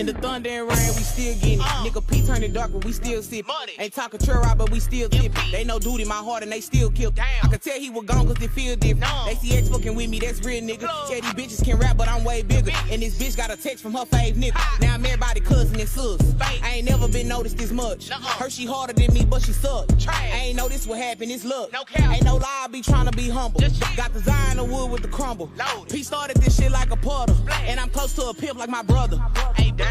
In the thunder and rain, we still getting it. Nigga P turning dark, but we still sippin'. Ain't talking trail ride, but we still tippin'. They know duty my heart and they still kill. I could tell he was gone cause it feel different. They see X fucking with me, that's real nigga. Yeah, these bitches can rap, but I'm way bigger. And this bitch got a text from her fave nigga. Now I'm everybody cousin and sus. I ain't never been noticed this much. Her she harder than me, but she sucked. I ain't know this would happen, it's luck. Ain't no lie, I be trying to be humble. Got the Zion of wood with the crumble. P started this shit like a puddle. And I'm close to a pimp like my brother. Hey, down.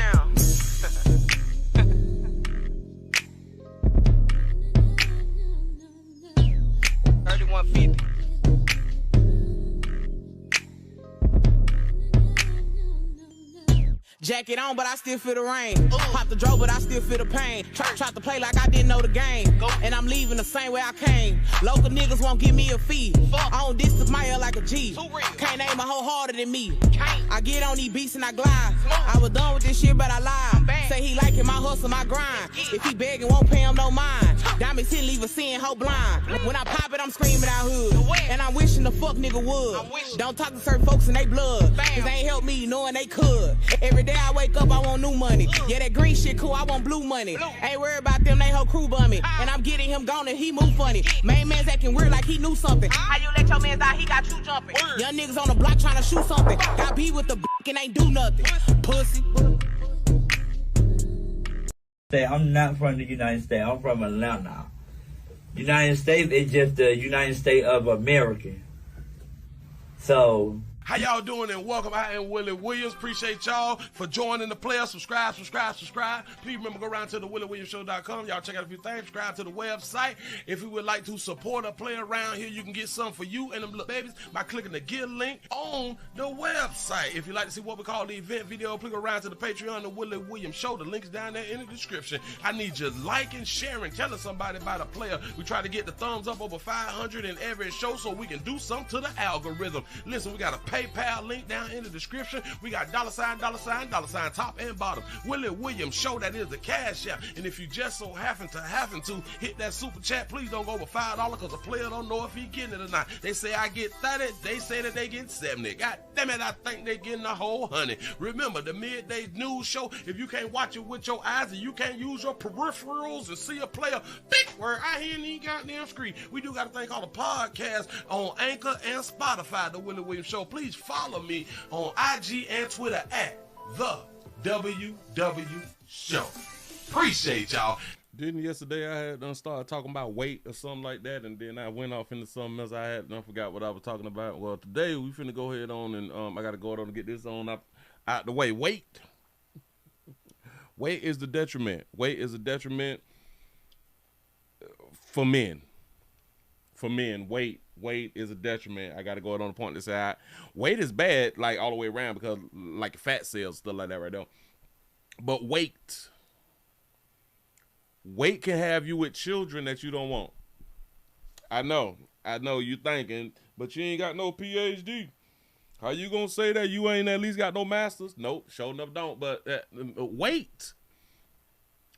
3150. Jacket on, but I still feel the rain. Pop the dro, but I still feel the pain. Try to play like I didn't know the game. And I'm leaving the same way I came. Local niggas won't give me a fee. I don't distance my L like a G. Can't name a hoe harder than me. I get on these beats and I glide. I was done with this shit, but I lied. Say he liking my hustle, my grind. If he begging, won't pay him no mind. Diamonds hit, leave a seeing hoe blind. When I pop it, I'm screaming out hood. And I'm wishing the fuck nigga would. Don't talk to certain folks in they blood. Cause they ain't help me knowing they could. Every day I wake up, I want new money. Yeah, that green shit cool, I want blue money. Ain't worried about them, they whole crew bum me. And I'm getting him gone and he move funny. Main man's acting weird like he knew something. How you let your man die, he got you jumping. Young niggas on the block trying to shoot something. Got beat with the and ain't do nothing. Pussy. I'm not from the United States, I'm from Atlanta. United States is just the United States of America. So how y'all doing and welcome. I am Willie Williams. Appreciate y'all for joining the player. Subscribe. Please remember, go around to the WillieWilliamsShow.com. Y'all check out a few things. Subscribe to the website. If you would like to support a player around here, you can get some for you and them little babies by clicking the Get link on the website. If you'd like to see what we call the event video, please go around to the Patreon, the Willie Williams Show. The link's down there in the description. I need you liking, sharing, telling somebody about a player. We try to get the thumbs up over 500 in every show so we can do something to the algorithm. Listen, we got a PayPal link down in the description. We got $, top and bottom. Willie Williams Show, that is the cash app. And if you just so happen to hit that super chat, please don't go over $5 because the player don't know if he getting it or not. They say I get 30, they say that they get 70. God damn it, I think they getting the whole 100. Remember, the midday news show, if you can't watch it with your eyes and you can't use your peripherals and see a player, big word, I hear any goddamn screen. We do got a thing called a podcast on Anchor and Spotify, the Willie Williams Show. Please follow me on IG and Twitter at the WW Show. Appreciate y'all. Didn't yesterday I had done started talking about weight or something like that, and then I went off into something else. I had done forgot what I was talking about. Well, today we finna go ahead on and I gotta go on and get this on up out the way. Weight is the detriment. Weight is a detriment for men. Weight is a detriment. I got to go on the point to say weight is bad, like all the way around, because like fat cells, stuff like that right there. But weight can have you with children that you don't want. I know you thinking, but you ain't got no PhD. How you gonna say that you ain't at least got no masters? Nope, sure enough don't. But weight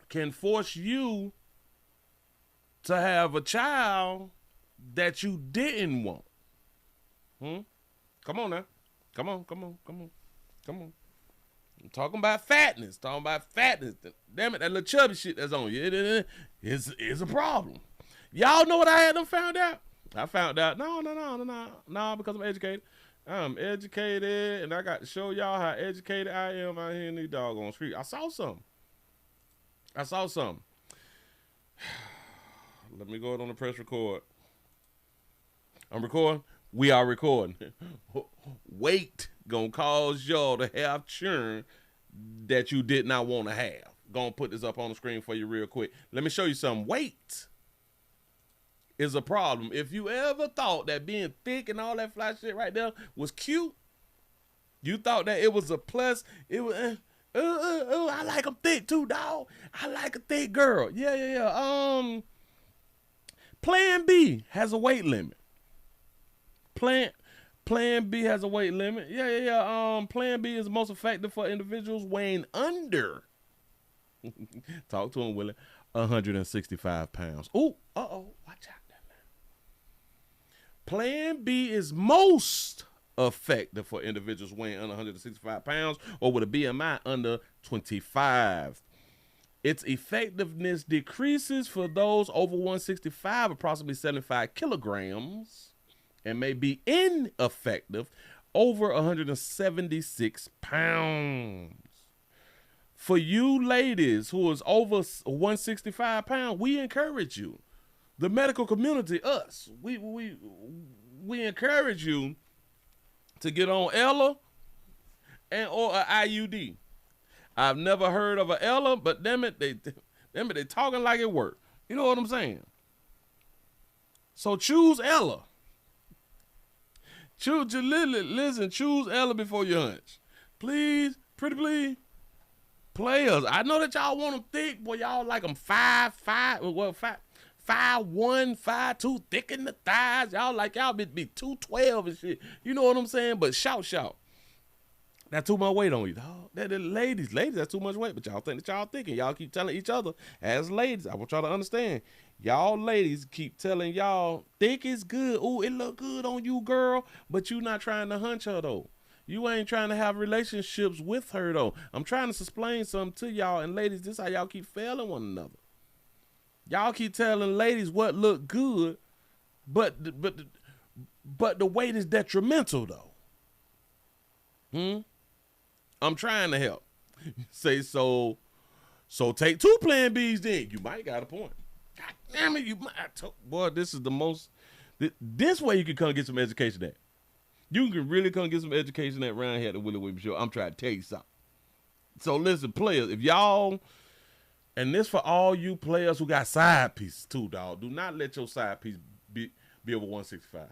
can force you to have a child that you didn't want. Come on now. Come on. I'm talking about fatness. Damn it, that little chubby shit that's on you. It's a problem. Y'all know what I had them found out? I found out, no, because I'm educated. I'm educated, and I got to show y'all how educated I am out here in these doggone streets. I saw something. Let me go ahead on the press record. I'm recording. We are recording. Weight gonna cause y'all to have churn that you did not want to have. Gonna put this up on the screen for you real quick. Let me show you some. Weight is a problem. If you ever thought that being thick and all that fly shit right there was cute, you thought that it was a plus. It was, I like them thick too, dog. I like a thick girl. Yeah. Plan B has a weight limit. Plan B has a weight limit. Yeah. Plan B is most effective for individuals weighing under. Talk to him, Willie. 165 pounds. Ooh, watch out there, man. Plan B is most effective for individuals weighing under 165 pounds or with a BMI under 25. Its effectiveness decreases for those over 165, approximately 75 kilograms, and may be ineffective over 176 pounds. For you ladies who is over 165 pounds, we encourage you. The medical community, us, we encourage you to get on Ella and or a IUD. I've never heard of a Ella, but damn it, they talking like it worked. You know what I'm saying? So choose Ella. Choose Ella before you hunch. Please, pretty please. Players, I know that y'all want them thick, boy. Y'all like them 5'1", 5'2", thick in the thighs. Y'all like y'all be 212 and shit. You know what I'm saying? But shout. That's too much weight on you, dog. Ladies, that's too much weight. But y'all think that y'all thinking. Y'all keep telling each other as ladies. I want y'all to understand. Y'all ladies keep telling y'all thick is good. Ooh, it look good on you, girl. But you not trying to hunch her though. You ain't trying to have relationships with her though. I'm trying to explain something to y'all, and ladies, this is how y'all keep failing one another. Y'all keep telling ladies what look good, but the weight is detrimental though. I'm trying to help. Say so take 2 Plan Bs then. You might got a point. God damn it, you might. Boy, this is the most. This way you can come get some education at. You can really come get some education at around here at the Willie Williams Show. I'm trying to tell you something. So listen, players, if y'all, and this for all you players who got side pieces too, dog. Do not let your side piece be over 165.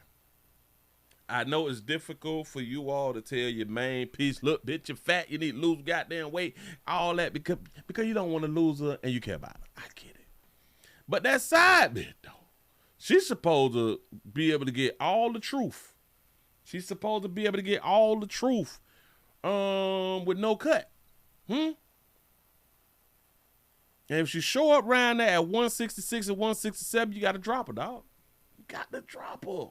I know it's difficult for you all to tell your main piece, look, bitch, you're fat, you need to lose goddamn weight, all that because you don't want to lose her and you care about her. I get it. But that side bit, though, she's supposed to be able to get all the truth. She's supposed to be able to get all the truth with no cut. And if she show up around there at 166 and 167, you got to drop her, dog. You got to drop her.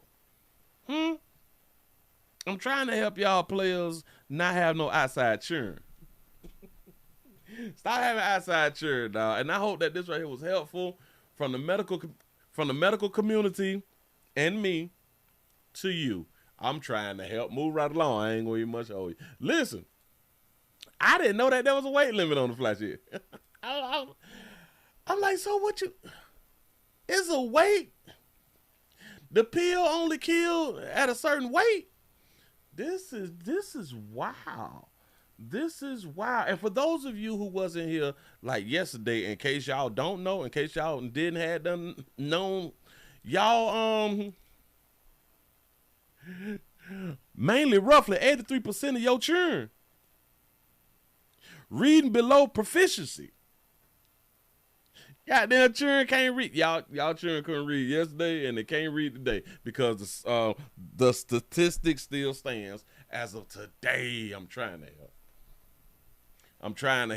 I'm trying to help y'all players not have no outside churn. Stop having outside churn, dog. And I hope that this right here was helpful from the medical community and me to you. I'm trying to help. Move right along. I ain't gonna eat much of you. Listen, I didn't know that there was a weight limit on the flash here. I'm like, so what you? It's a weight. The pill only killed at a certain weight. This is wow. This is wow. And for those of you who wasn't here like yesterday, in case y'all don't know, in case y'all didn't have done known, y'all mainly roughly 83% of your churn reading below proficiency. Goddamn churn can't read. Y'all churn couldn't read yesterday and they can't read today because the statistic still stands as of today. I'm trying to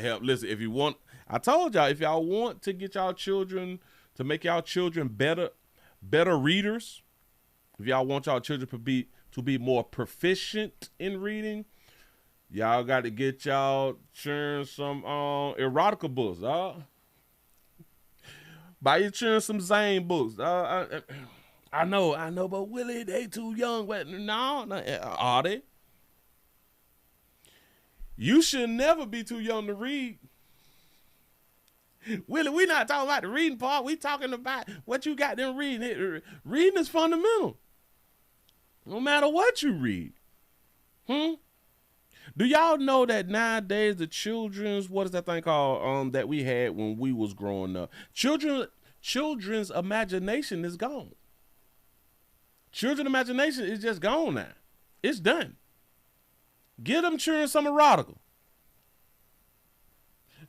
help. Listen, if you want, I told y'all, if y'all want to get y'all children, to make y'all children better readers, if y'all want y'all children to be more proficient in reading, y'all got to get y'all children some erotica books, dog. Buy your children some Zane books. I know, but Willie, they too young. But no, are they? You should never be too young to read. Willie, we not talking about the reading part. We talking about what you got them reading. Reading is fundamental. No matter what you read. Do y'all know that nowadays the children's, what is that thing called that we had when we was growing up? Children's imagination is gone. Children's imagination is just gone now. It's done. Get them children some erotica.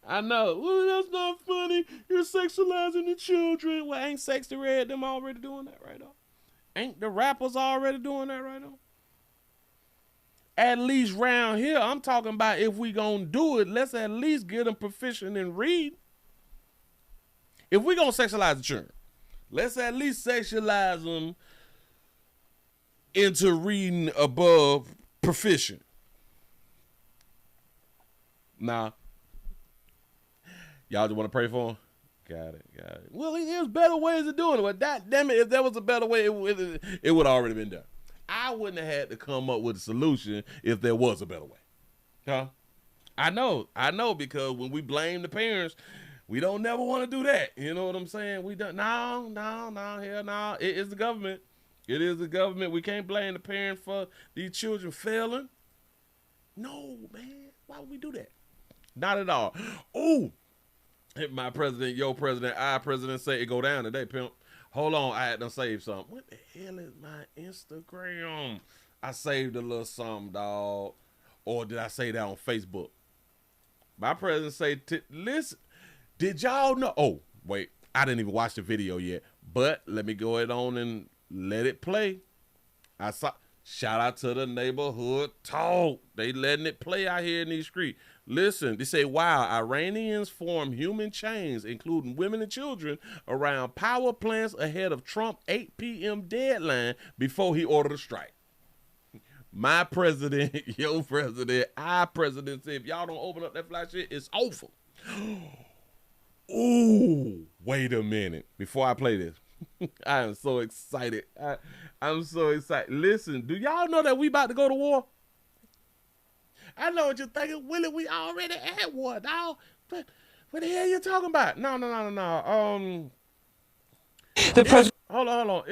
I know. Well, that's not funny. You're sexualizing the children. Well, ain't Sexy Red them already doing that right now? Ain't the rappers already doing that right now? At least round here, I'm talking about if we gonna do it, let's at least get them proficient in reading. If we gonna sexualize the children, let's at least sexualize them into reading above proficient. Nah. Y'all just want to pray for him? Got it. Well, there's better ways of doing it, but that, damn it, if there was a better way, it would have already been done. I wouldn't have had to come up with a solution if there was a better way. Huh? I know, because when we blame the parents, we don't never want to do that. You know what I'm saying? We don't. No, hell no. It is the government. It is the government. We can't blame the parents for these children failing. No, man. Why would we do that? Not at all. Oh, my president, your president, our president say it go down today, pimp. Hold on, I had to save something. What the hell is my Instagram? I saved a little something, dog. Or did I say that on Facebook? My president say, listen, did y'all know? Oh, wait, I didn't even watch the video yet. But let me go ahead on and let it play. I saw. Shout out to the neighborhood talk. They letting it play out here in these streets. Listen, they say, wow, Iranians form human chains, including women and children, around power plants ahead of Trump 8 p.m. deadline before he ordered a strike. My president, your president, our president said, if y'all don't open up that flash shit, it's over. Ooh, wait a minute. Before I play this, I am so excited. I'm so excited. Listen, do y'all know that we about to go to war? I know what you're thinking, Willie. We already at war, dog. What the hell you talking about? No. The president. Hold on.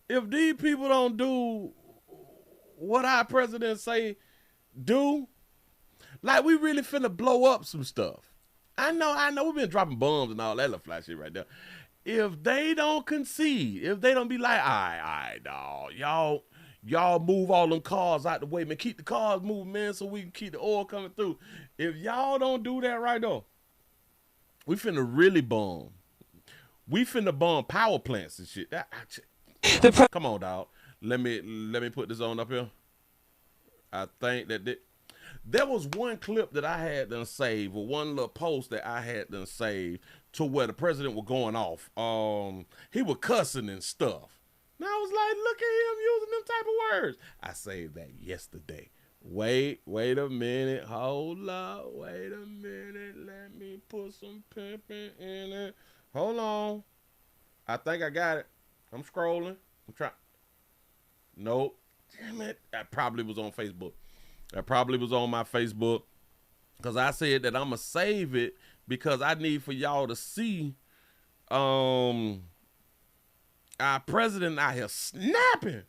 If these people don't do what our president say do, like we really finna blow up some stuff. I know. We've been dropping bombs and all that little fly shit right there. If they don't concede, if they don't be like, all right, dog, y'all move all them cars out the way, man. Keep the cars moving, man, so we can keep the oil coming through. If y'all don't do that right though, we finna really bomb. We finna bomb power plants and shit. Come on, dog. Let me put this on up here. I think that there was one clip that I had done saved, or one little post that I had done saved to where the president was going off. He was cussing and stuff. And I was like, look at him using them type of words. I saved that yesterday. Wait a minute. Hold up. Wait a minute. Let me put some pimping in it. Hold on. I think I got it. I'm scrolling. I'm trying. Nope. Damn it. That probably was on Facebook. That probably was on my Facebook. Because I said that I'm going to save it because I need for y'all to see our president out here snapping.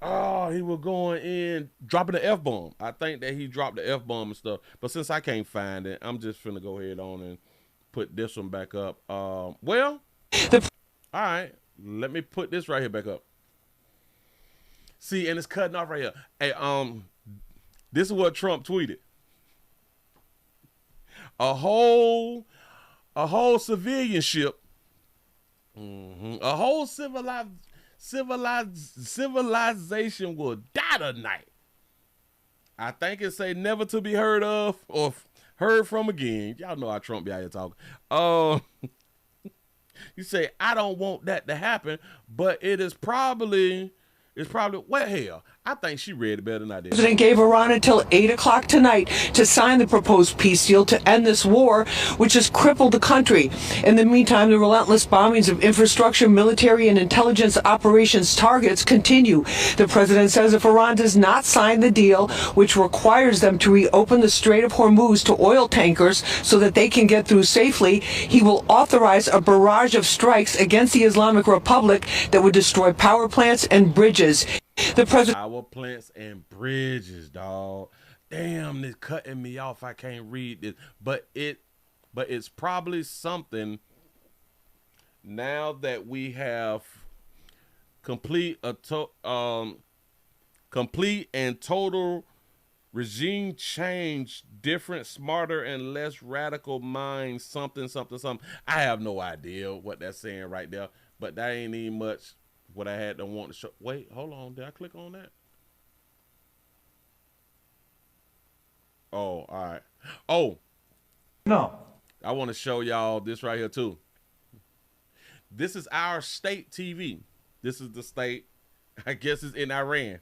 Oh, he was going in, dropping the F-bomb. I think that he dropped the F-bomb and stuff. But since I can't find it, I'm just finna go ahead on and put this one back up. All right. Let me put this right here back up. See, and it's cutting off right here. Hey, this is what Trump tweeted. A whole civilian ship, a whole civilization will die tonight. I think it say never to be heard of or heard from again. Y'all know how Trump be out here talking. You say, I don't want that to happen, but it's probably, well, hell, I think she read it better than I did. The president gave Iran until 8 o'clock tonight to sign the proposed peace deal to end this war, which has crippled the country. In the meantime, the relentless bombings of infrastructure, military, and intelligence operations targets continue. The president says if Iran does not sign the deal, which requires them to reopen the Strait of Hormuz to oil tankers so that they can get through safely, he will authorize a barrage of strikes against the Islamic Republic that would destroy power plants and bridges. The president. Power plants and bridges, dog. Damn, this cutting me off. I can't read this, but it's probably something. Now that we have complete and total regime change, different, smarter, and less radical minds. Something. I have no idea what that's saying right there, but that ain't even much. What I had to want to show. Wait, hold on. Did I click on that? Oh, all right. Oh. No. I want to show y'all this right here, too. This is our state TV. This is the state. I guess it's in Iran.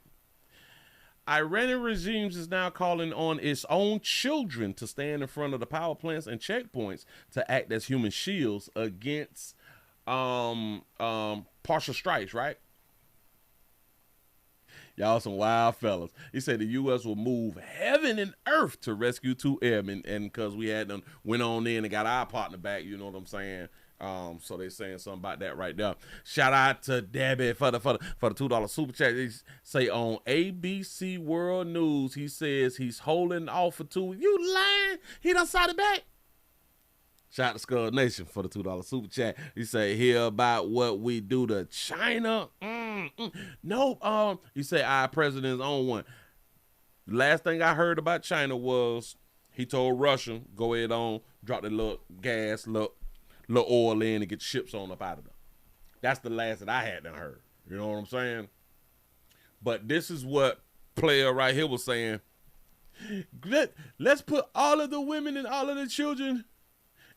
Iranian regimes is now calling on its own children to stand in front of the power plants and checkpoints to act as human shields against partial strikes, right? Y'all some wild fellas. He said the U.S. will move heaven and earth to rescue 2 airmen, and because we had them went on in and got our partner back, you know what I'm saying? So they saying something about that right there. Shout out to Debbie for the $2 super chat. They say on ABC World News, he says he's holding off for 2 weeks. You lying? He done signed it back. Shout out to Skull Nation for the $2 super chat. He say, hear about what we do to China? Nope. He say our president's on one. The last thing I heard about China was he told Russia, go ahead on, drop the little gas, little oil in and get ships on up out of them. That's the last that I had done heard. You know what I'm saying? But this is what player right here was saying. Let's put all of the women and all of the children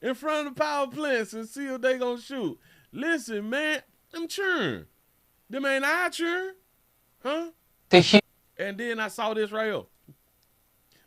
in front of the power plants and see if they gonna shoot. Listen, man, I'm churn. Them ain't I churn, huh? And then I saw this right here.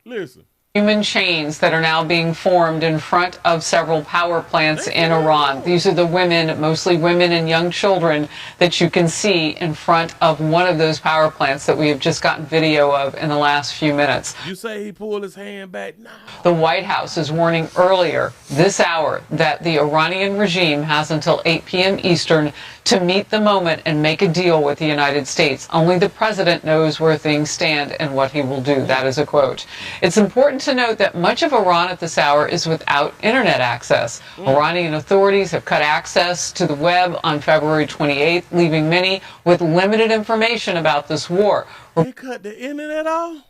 Listen. Human chains that are now being formed in front of several power plants in Iran. These are the women, mostly women and young children, that you can see in front of one of those power plants that we have just gotten video of in the last few minutes. You say he pulled his hand back? No. The White House is warning earlier this hour that the Iranian regime has until 8 p.m. Eastern to meet the moment and make a deal with the United States. Only the president knows where things stand and what he will do. That is a quote. It's important to note that much of Iran at this hour is without internet access. Iranian authorities have cut access to the web on February 28th, leaving many with limited information about this war. They cut the internet off?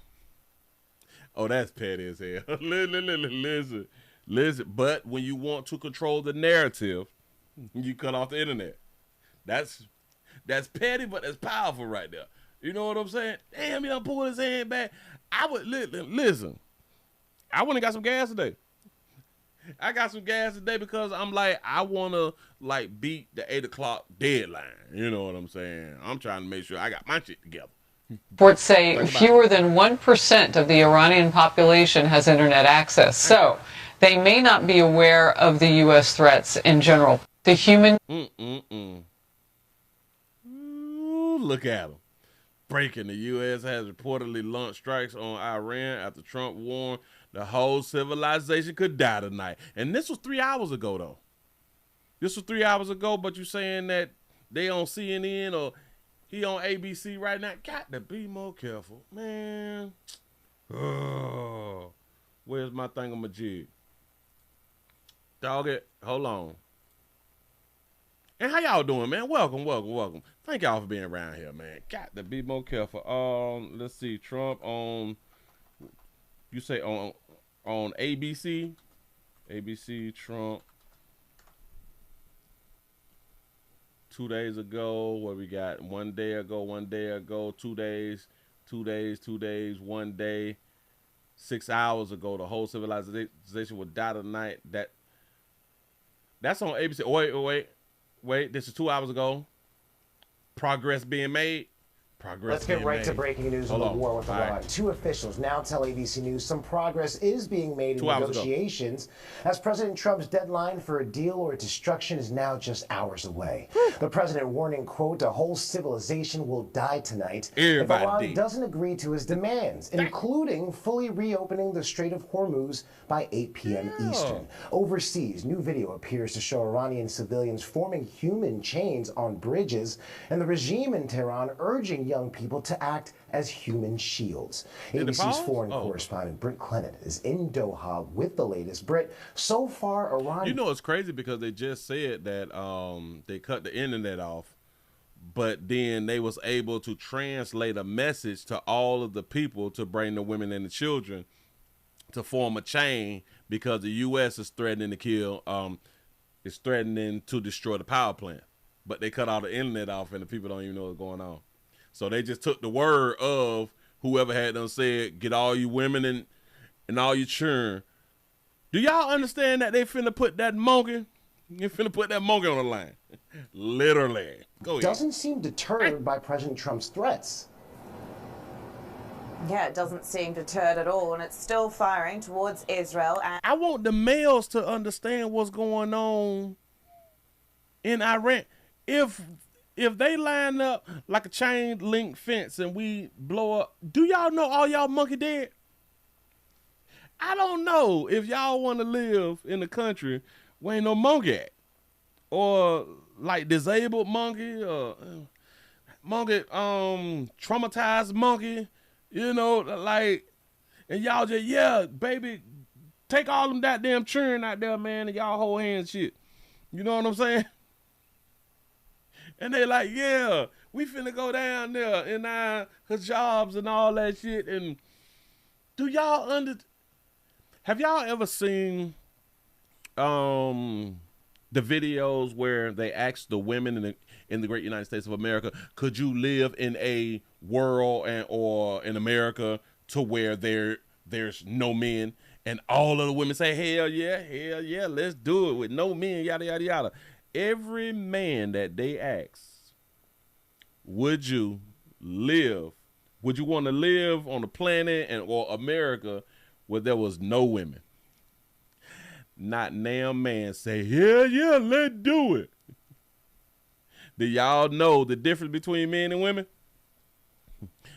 Oh, that's petty as hell. Listen. But when you want to control the narrative, you cut off the internet. That's petty, but that's powerful right there. You know what I'm saying? Damn, he done pulled his hand back. I would listen. I went and got some gas today. I got some gas today because I'm like, I want to like beat the 8 o'clock deadline. You know what I'm saying? I'm trying to make sure I got my shit together. Reports say fewer than 1% of the Iranian population has internet access, so they may not be aware of the U.S. threats in general. The human... Ooh, look at them. Breaking, the U.S. has reportedly launched strikes on Iran after Trump warned the whole civilization could die tonight. And this was 3 hours ago, though. This was 3 hours ago, but you saying that they on CNN or he on ABC right now. Got to be more careful, man. Oh, where's my thingamajig? Dog it. Hold on. And how y'all doing, man? Welcome. Thank y'all for being around here, man. Got to be more careful. Let's see. Trump on, you say on ABC? ABC, Trump. 2 days ago, what we got? 1 day ago, 2 days, 1 day. 6 hours ago, the whole civilization would die tonight. That's on ABC. Wait, this is 2 hours ago. Progress being made. Let's get right to breaking news on the war with Iran. Two officials now tell ABC News some progress is being made in negotiations as President Trump's deadline for a deal or destruction is now just hours away. The president warning, quote, a whole civilization will die tonight if Iran doesn't agree to his demands, including fully reopening the Strait of Hormuz by 8 p.m. Eastern. Overseas, new video appears to show Iranian civilians forming human chains on bridges, and the regime in Tehran urging young people to act as human shields. ABC's foreign correspondent Britt Clennett is in Doha with the latest. Britt, so far Iran... You know, it's crazy because they just said that they cut the internet off, but then they was able to translate a message to all of the people to bring the women and the children to form a chain because the U.S. is threatening to kill, is threatening to destroy the power plant. But they cut all the internet off and the people don't even know what's going on. So they just took the word of whoever had them said, get all you women and all you children. Do y'all understand that they finna put that monkey You finna put that monkey on the line. Literally. Go ahead. Doesn't seem deterred by President Trump's threats. Yeah, it doesn't seem deterred at all, and it's still firing towards Israel. I want the males to understand what's going on in Iran. If they line up like a chain link fence and we blow up, do y'all know all y'all monkey dead? I don't know if y'all want to live in a country where ain't no monkey at, or like disabled monkey, or monkey, traumatized monkey, you know, like, and y'all just, yeah, baby, take all them goddamn children out there, man, and y'all hold hands shit. You know what I'm saying? And they like, yeah, we finna go down there in our hijabs and all that shit. And do y'all have y'all ever seen the videos where they ask the women in the great United States of America, could you live in a world or in America to where there's no men? And all of the women say, hell yeah, let's do it with no men, yada, yada, yada. Every man that they ask, would you want to live on the planet or America where there was no women? Not damn man say, yeah, let's do it. Do y'all know the difference between men and women?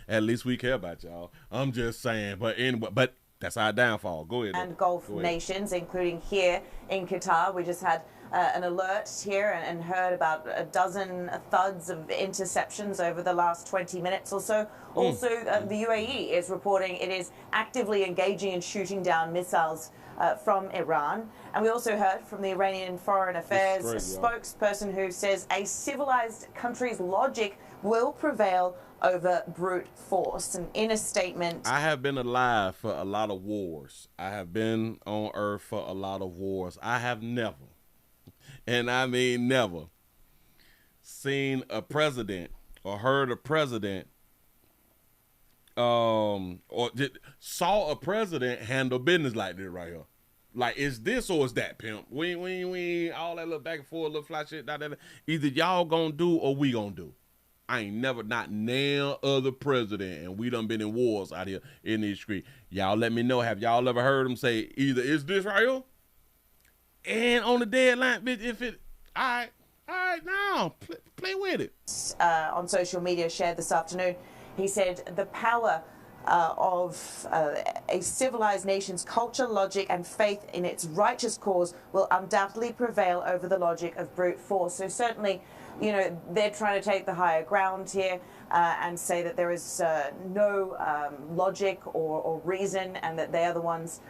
At least we care about y'all. I'm just saying, but anyway, but that's our downfall. Go ahead. And Gulf nations, including here in Qatar. We just had an alert here and heard about a dozen thuds of interceptions over the last 20 minutes or so. Also, the UAE is reporting it is actively engaging in shooting down missiles from Iran. And we also heard from the Iranian Foreign Affairs spokesperson who says a civilized country's logic will prevail over brute force. And in a statement, I have been alive for a lot of wars. I have been on earth for a lot of wars. I have never, and I mean never, seen a president or heard a president saw a president handle business like this right here. Like, is this or is that, pimp? We all that little back and forth, little fly shit. Either y'all gonna do or we gonna do. I ain't never, not nail other president, and we done been in wars out here in these streets. Y'all let me know, have y'all ever heard them say, either is this right here? And on the deadline, bitch, if it, all right, now, play with it. On social media shared this afternoon, he said the power of a civilized nation's culture, logic, and faith in its righteous cause will undoubtedly prevail over the logic of brute force. So certainly, you know, they're trying to take the higher ground here and say that there is no logic or reason, and that they are the ones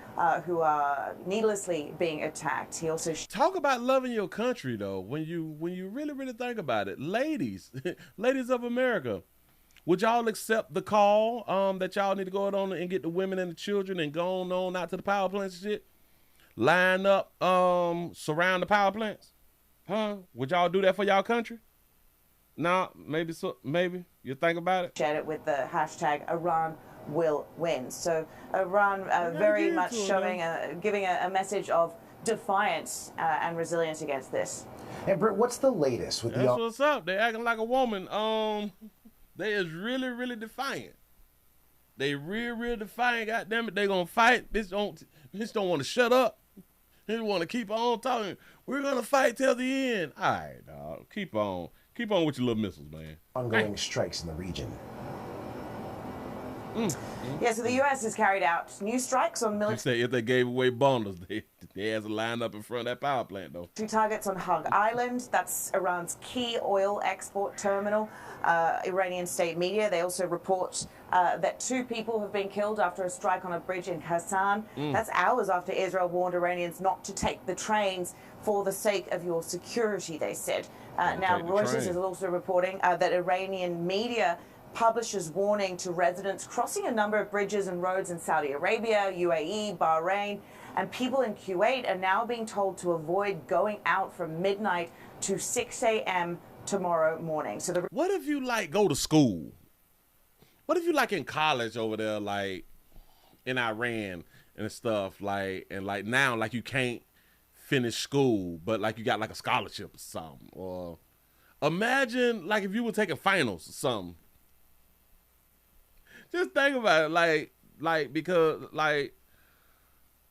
who are needlessly being attacked. He also talk about loving your country, though. When you really think about it, ladies, ladies of America, would y'all accept the call that y'all need to go on and get the women and the children and go on out to the power plants and shit? Line up, surround the power plants? Huh? Would y'all do that for y'all country? No, maybe so. Maybe you think about it. Shared it with the hashtag Iran will win. So Iran very much showing, giving a message of defiance and resilience against this. And Britt, what's the latest with That's what's up. They acting like a woman. They is really defiant. They real defiant. Goddamn it, they gonna fight. Bitch don't want to shut up. They want to keep on talking. We're gonna fight till the end. All right, dog. Keep on with your little missiles, man. Ongoing strikes in the region. Yeah, so the U.S. has carried out new strikes on military. You say if they gave away bundles, they has a line up in front of that power plant, though. Two targets on Hug Island. That's Iran's key oil export terminal. Iranian state media, they also report that 2 people have been killed after a strike on a bridge in Kazan. That's hours after Israel warned Iranians not to take the trains for the sake of your security, they said. Now, Reuters is also reporting that Iranian media publishes warning to residents crossing a number of bridges and roads in Saudi Arabia, UAE, Bahrain, and people in Kuwait are now being told to avoid going out from midnight to 6 a.m. tomorrow morning. So what if you go to school? What if you in college over there, like in Iran and stuff, now you can't finish school, but like you got like a scholarship or something. Or imagine like if you were taking finals or something. Just think about it, like because like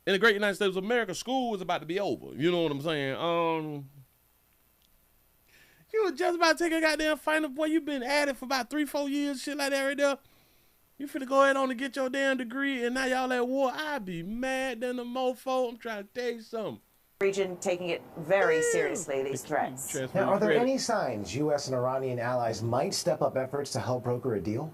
in the great United States of America, school is about to be over. You know what I'm saying? You were just about to take a goddamn final, boy. You been at it for about 3-4 years, shit like that right there. You finna go ahead on and get your damn degree, and now y'all at war. I'd be mad than a mofo. I'm trying to tell you something. Region taking it very seriously, these threats. Now, are there any signs U.S. and Iranian allies might step up efforts to help broker a deal?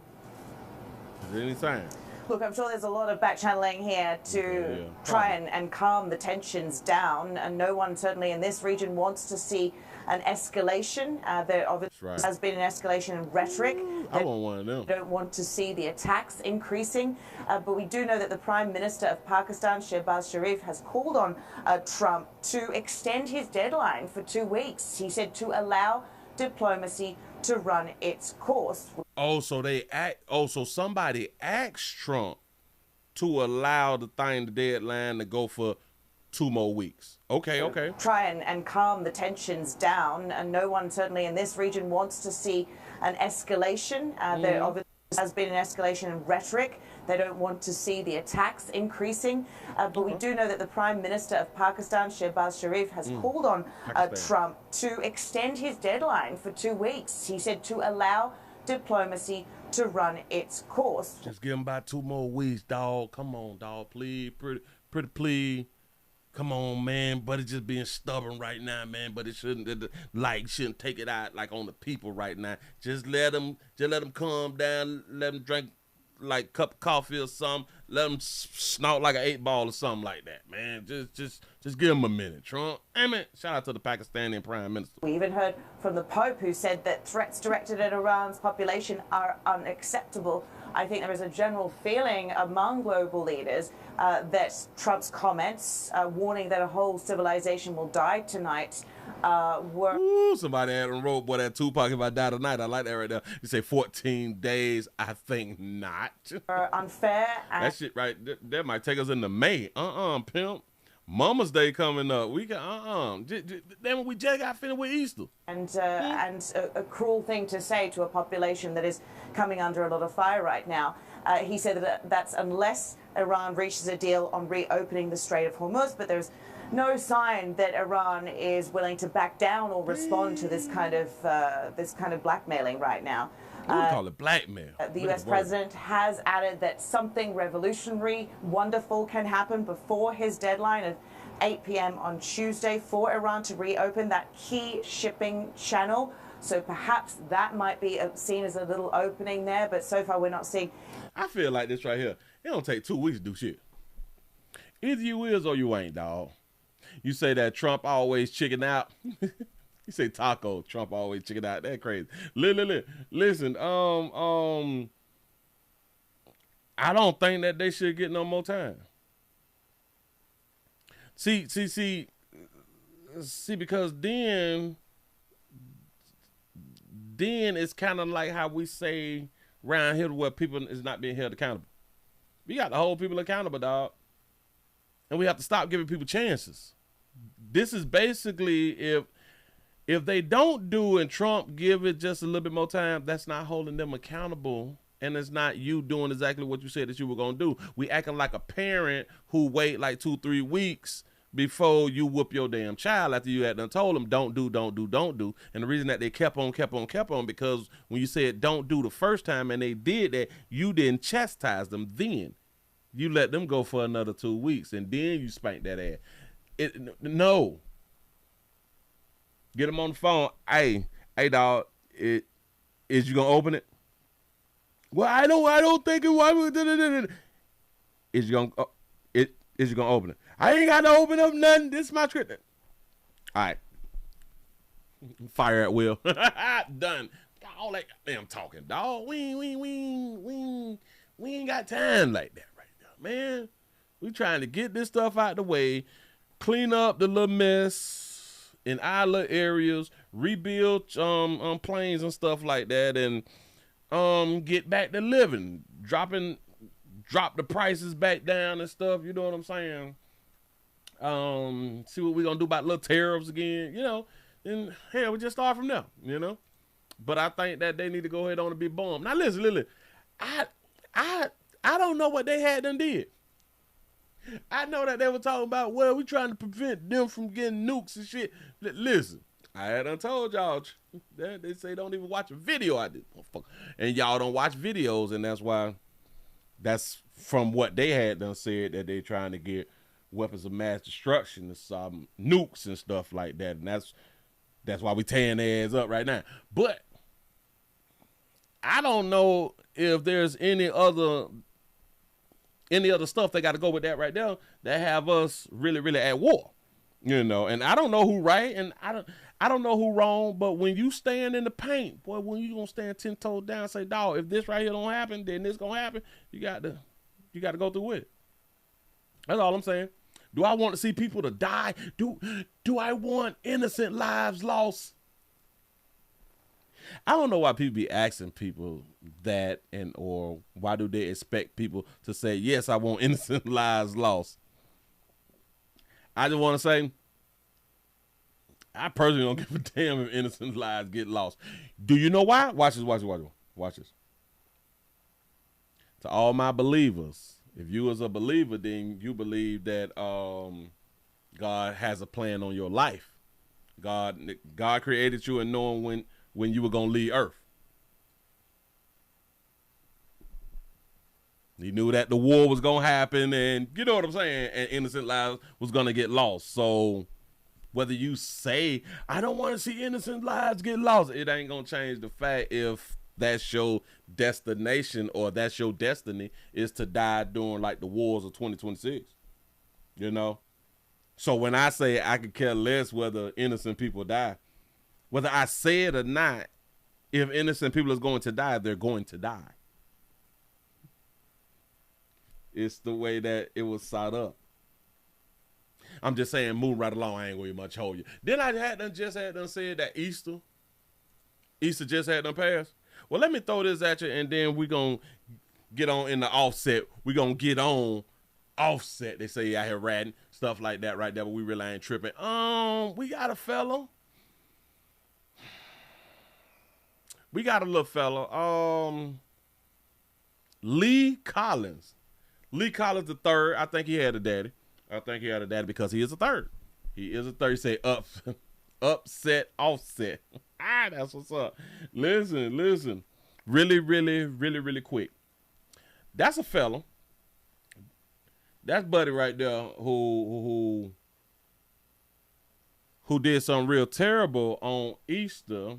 Is there any signs? Look, I'm sure there's a lot of back-channeling here to try and calm the tensions down, and no one certainly in this region wants to see an escalation. There obviously has been an escalation in rhetoric. I don't want to know. Don't want to see the attacks increasing, but we do know that the Prime Minister of Pakistan, Shehbaz Sharif, has called on Trump to extend his deadline for 2 weeks. He said to allow diplomacy to run its course. Oh, so so somebody asked Trump to allow the deadline to go for 2 more weeks. Okay. Try and calm the tensions down, and no one certainly in this region wants to see an escalation. There obviously has been an escalation in rhetoric. They don't want to see the attacks increasing, but we do know that the Prime Minister of Pakistan, Shehbaz Sharif, has called on Trump to extend his deadline for 2 weeks. He said to allow diplomacy to run its course. Just give him about 2 more weeks, dog. Come on, dog, please, pretty please. Come on, man. But it's just being stubborn right now, man. But it shouldn't take it out like on the people right now. Just let them calm down. Let them drink like a cup of coffee or something. Let them snort like an 8-ball or something like that, man. Just give them a minute, Trump. Amen. Shout out to the Pakistani Prime Minister. We even heard from the Pope, who said that threats directed at Iran's population are unacceptable. I think there is a general feeling among global leaders that Trump's comments warning that a whole civilization will die tonight were... Ooh, somebody had a wrote, boy, that Tupac, if I die tonight. I like that right there. You say 14 days. I think not. Unfair. And that shit right, that might take us into May. Pimp. Mama's Day coming up. We can, then we just got finished with Easter. And a cruel thing to say to a population that is coming under a lot of fire right now. He said that that's unless Iran reaches a deal on reopening the Strait of Hormuz, but there's no sign that Iran is willing to back down or respond to this kind of blackmailing right now. We call it blackmail. The U.S. president has added that something revolutionary, wonderful can happen before his deadline of 8 p.m. on Tuesday for Iran to reopen that key shipping channel. So perhaps that might be seen as a little opening there, but so far we're not seeing. I feel like this right here. It don't take 2 weeks to do shit. Either you is or you ain't, dog. You say that Trump always chicken out. You say taco, Trump always chicken out. That crazy. Listen, I don't think that they should get no more time. See, because then it's kind of like how we say around here where people is not being held accountable. We got to hold people accountable, dog. And we have to stop giving people chances. This is basically if they don't do and Trump give it just a little bit more time, that's not holding them accountable. And it's not you doing exactly what you said that you were going to do. We acting like a parent who wait like 2-3 weeks before you whoop your damn child after you had done told them don't do. And the reason that they kept on because when you said don't do the first time and they did that, you didn't chastise them then. You let them go for another 2 weeks and then you spank that ass. No. Get them on the phone. Hey, dog, is you gonna open it? Well, I don't think it. Is you gonna open it? I ain't got to open up nothing. This is my trick. All right. Fire at will. Done. All that damn talking, dog. We ain't got time like that right now, man. We trying to get this stuff out the way, clean up the little mess in our little areas, rebuild planes and stuff like that, and get back to living, drop the prices back down and stuff. You know what I'm saying? See what we're going to do about little tariffs again, you know. And, hell, we just start from there, you know. But I think that they need to go ahead on and be bombed. Now, listen, Lily, I don't know what they had done did. I know that they were talking about, well, we trying to prevent them from getting nukes and shit. Listen, I had done told y'all, they say don't even watch a video I did. And y'all don't watch videos, and that's from what they had done said that they trying to get weapons of mass destruction and some nukes and stuff like that. And that's why we tearing their ass up right now. But I don't know if there's any other stuff they got to go with that right there that have us really, really at war, you know. And I don't know who right and I don't know who wrong. But when you stand in the paint, boy, when you gonna stand 10 toes down and say, dog, if this right here don't happen, then this gonna happen. You got to go through with it. That's all I'm saying. Do I want to see people to die? Do I want innocent lives lost? I don't know why people be asking people that, or why do they expect people to say, yes, I want innocent lives lost. I just want to say, I personally don't give a damn if innocent lives get lost. Do you know why? Watch this. To all my believers, if you was a believer, then you believe that God has a plan on your life. God created you and knowing when you were going to leave Earth. He knew that the war was going to happen, and you know what I'm saying, and innocent lives was going to get lost. So whether you say, I don't want to see innocent lives get lost, it ain't going to change the fact if that's your destination or that's your destiny is to die during like the wars of 2026, you know? So when I say I could care less whether innocent people die, whether I say it or not, if innocent people is going to die, they're going to die. It's the way that it was set up. I'm just saying, move right along. I ain't going to much hold you. Then I just had done said that Easter just had done passed. Well, let me throw this at you, and then we're going to get on in the offset. We're going to get on offset. They say out here ratting, stuff like that right there, but we really ain't tripping. We got a fella. We got a little fella. Lee Collins. Lee Collins the third. I think he had a daddy. Because he is a third. He is a third. He say upset, offset. That's what's up. Listen. Really quick. That's a fella. That's buddy right there who did something real terrible on Easter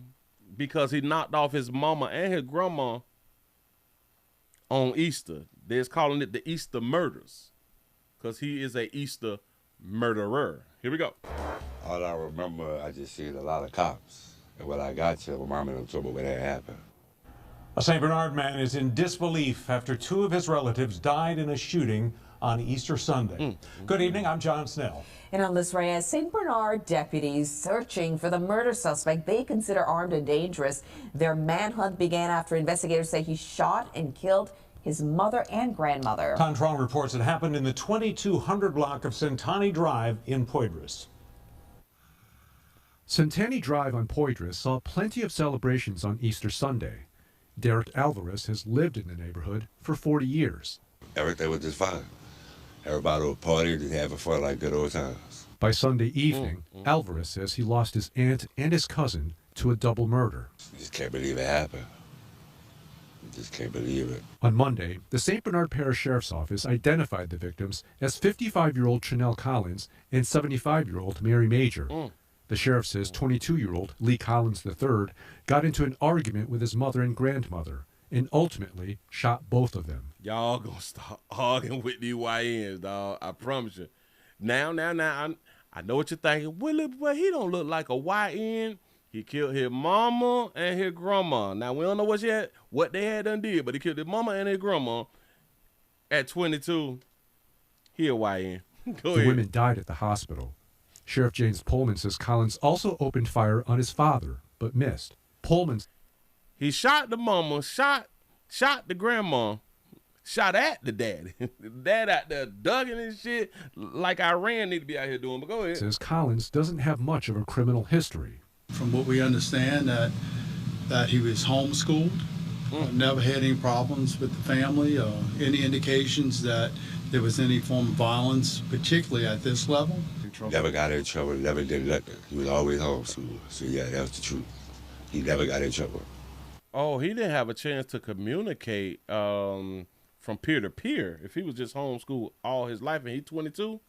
because he knocked off his mama and his grandma on Easter. They're calling it the Easter murders because he is a Easter murderer. Here we go. All I remember, I just seen a lot of cops. And when I got to my mom and told me when that happened. A St. Bernard man is in disbelief after 2 of his relatives died in a shooting on Easter Sunday. Good evening, I'm John Snell. And on this, Reyes, St. Bernard deputies searching for the murder suspect they consider armed and dangerous. Their manhunt began after investigators say he shot and killed his mother and grandmother. Contran reports it happened in the 2200 block of Centani Drive in Poydras. Centani Drive on Poydras saw plenty of celebrations on Easter Sunday. Derek Alvarez has lived in the neighborhood for 40 years. Everything was just fine. Everybody would party and have fun like good old times. By Sunday evening, Alvarez says he lost his aunt and his cousin to a double murder. You just can't believe it happened. You just can't believe it. On Monday, the St. Bernard Parish Sheriff's Office identified the victims as 55-year-old Chanel Collins and 75-year-old Mary Major. The sheriff says 22-year-old Lee Collins III got into an argument with his mother and grandmother and ultimately shot both of them. Y'all gonna start arguing with these YNs, dog. I promise you. Now, I know what you're thinking. Willie, but he don't look like a YN. He killed his mama and his grandma. Now, we don't know what they had done did, but he killed his mama and his grandma at 22. He a YN. Go ahead. The women died at the hospital. Sheriff James Pullman says Collins also opened fire on his father, but missed. Pullman. He shot the mama, shot the grandma, shot at the daddy. Dad out there dugging and shit like Iran need to be out here doing. But go ahead. Says Collins doesn't have much of a criminal history. From what we understand, that he was homeschooled, never had any problems with the family, any indications that there was any form of violence, particularly at this level. Never got in trouble, never did nothing. He was always homeschooled. So yeah, that's the truth. He never got in trouble. Oh, he didn't have a chance to communicate from peer to peer. If he was just homeschooled all his life and he's 22,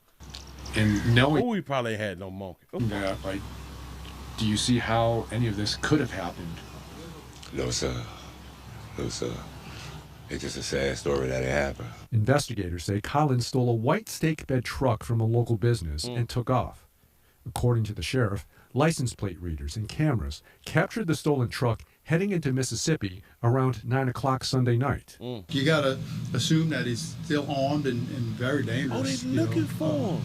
And knowing, he probably had no monkey. Yeah, like, do you see how any of this could have happened? No, sir. No, sir. It's just a sad story that it happened. Investigators say Collins stole a white stake bed truck from a local business and took off. According to the sheriff, license plate readers and cameras captured the stolen truck heading into Mississippi around 9 o'clock Sunday night. You got to assume that he's still armed and very dangerous. Oh, they're looking for him.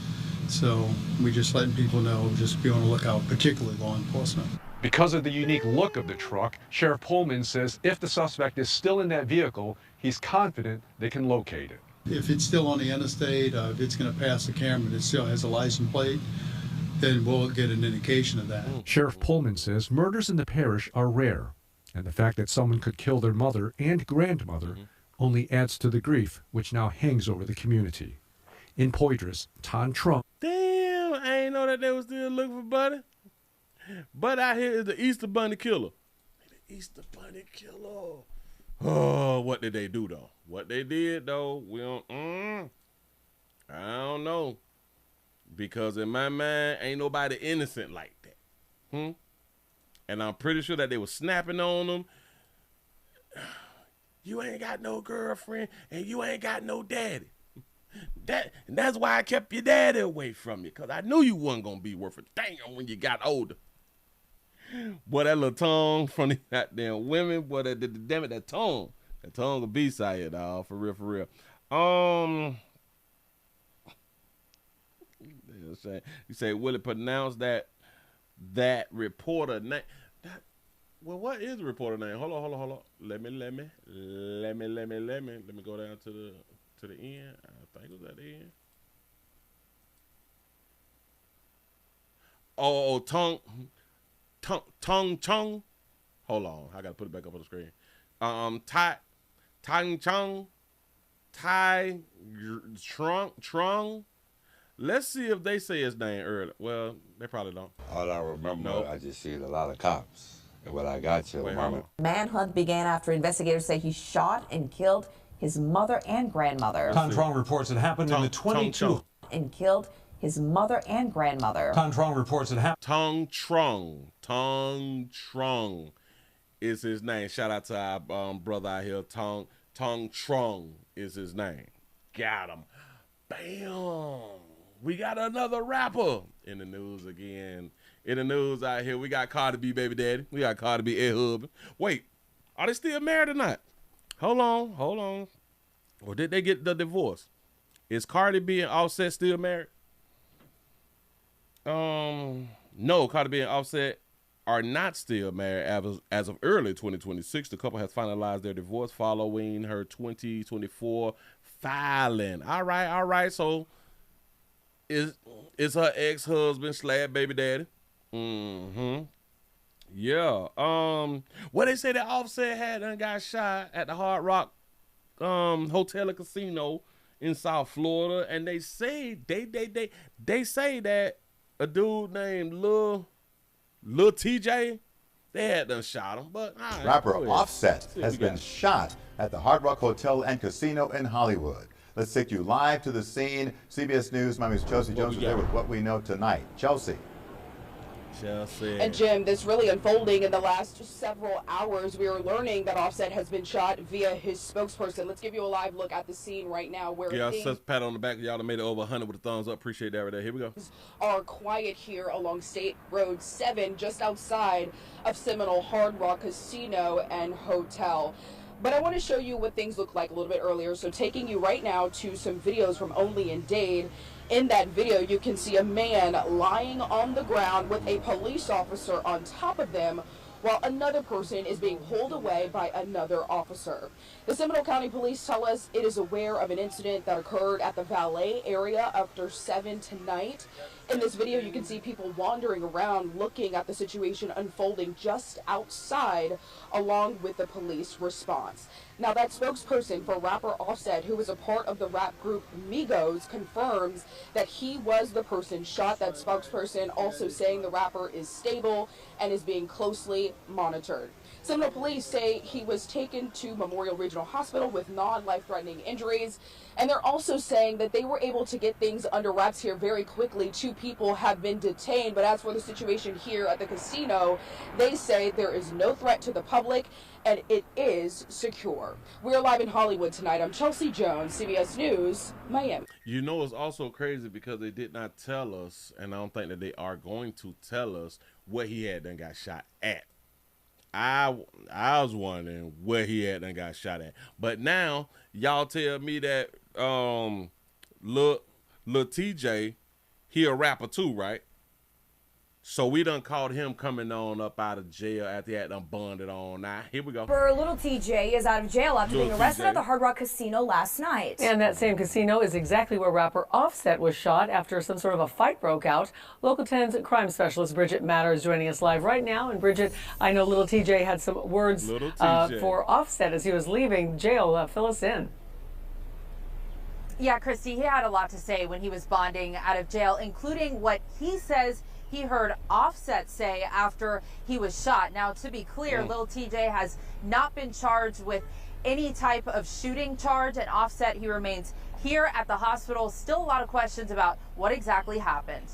So we just letting people know, just be on the lookout, particularly law enforcement. Because of the unique look of the truck, Sheriff Pullman says if the suspect is still in that vehicle, he's confident they can locate it. If it's still on the interstate, if it's going to pass the camera and it still has a license plate, then we'll get an indication of that. Sheriff Pullman says murders in the parish are rare, and the fact that someone could kill their mother and grandmother only adds to the grief which now hangs over the community. In Poydras, Ton Trump. Damn, I ain't know that they was still looking for Buddy. But out here is the Easter Bunny killer. The Easter Bunny killer. Oh, what did they do though? What they did though, we don't. I don't know, because in my mind, ain't nobody innocent like that. And I'm pretty sure that they were snapping on them. You ain't got no girlfriend, and you ain't got no daddy. That's why I kept your daddy away from you, because I knew you wasn't gonna be worth a damn when you got older. Boy, that little tongue from the goddamn women, boy, damn it, that tongue will be side, dog, for real, for real. You say Willie pronounced that reporter name. Well, what is the reporter name? Hold on. Let me go down to the end. I think it was at the end. Oh, Tongue. Hold on, I gotta put it back up on the screen. Trung. Let's see if they say his name earlier. Well, they probably don't. All I remember, I just seen a lot of cops. And what I got you, mama. Manhunt began after investigators say he shot and killed his mother and grandmother. Ton Trong reports it happened in the 22. And killed his mother and grandmother. Ton Trong reports it happened. Tong Trong is his name. Shout out to our brother out here. Tong Trong is his name. Got him. Bam. We got another rapper in the news again. In the news out here, we got Cardi B, baby daddy. We got Cardi B, husband. Wait, are they still married or not? Hold on. Or did they get the divorce? Is Cardi B and Offset still married? No, Cardi B and Offset are not still married as of early 2026. The couple has finalized their divorce following her 2024 filing. All right. So is her ex-husband / baby daddy? Yeah. What they say that Offset had done got shot at the Hard Rock Hotel and Casino in South Florida, and they say they say that a dude named Lil TJ, they had done shot him. But rapper Offset has been shot at the Hard Rock Hotel and Casino in Hollywood. Let's take you live to the scene. CBS News, my name is Chelsea Jones there with what we know tonight. Chelsea. And Jim, this really unfolding in the last several hours. We are learning that Offset has been shot via his spokesperson. Let's give you a live look at the scene right now. Where pat on the back. Y'all made it over 100 with a thumbs up. Appreciate that right there. Here we go. Are quiet here along State Road 7, just outside of Seminole Hard Rock Casino and Hotel. But I want to show you what things look like a little bit earlier. So taking you right now to some videos from Only in Dade. In that video, you can see a man lying on the ground with a police officer on top of them while another person is being hauled away by another officer. The Seminole County Police tell us it is aware of an incident that occurred at the valet area after 7 tonight. In this video, you can see people wandering around looking at the situation unfolding just outside, along with the police response. Now, that spokesperson for rapper Offset, who was a part of the rap group Migos, confirms that he was the person shot. That spokesperson also saying the rapper is stable and is being closely monitored. Seminole police say he was taken to Memorial Regional Hospital with non-life-threatening injuries, and they're also saying that they were able to get things under wraps here very quickly. 2 people have been detained, but as for the situation here at the casino, they say there is no threat to the public and it is secure. We're live in Hollywood tonight. I'm Chelsea Jones, CBS News, Miami. You know, it's also crazy because they did not tell us, and I don't think that they are going to tell us what he had done got shot at. I was wondering where he had done got shot at. But now, y'all tell me that Lil TJ, he a rapper too, right? So we done caught him coming on up out of jail after he had done bonded on. Now, here we go. Little TJ is out of jail after being arrested at the Hard Rock Casino last night. And that same casino is exactly where rapper Offset was shot after some sort of a fight broke out. Local 10's crime specialist Bridget Matter is joining us live right now. And Bridget, I know Little TJ had some words for Offset as he was leaving jail. Fill us in. Yeah, Christy, he had a lot to say when he was bonding out of jail, including what he says he heard Offset say after he was shot. Now, to be clear, Lil TJ has not been charged with any type of shooting charge, and Offset, he remains here at the hospital. Still a lot of questions about what exactly happened.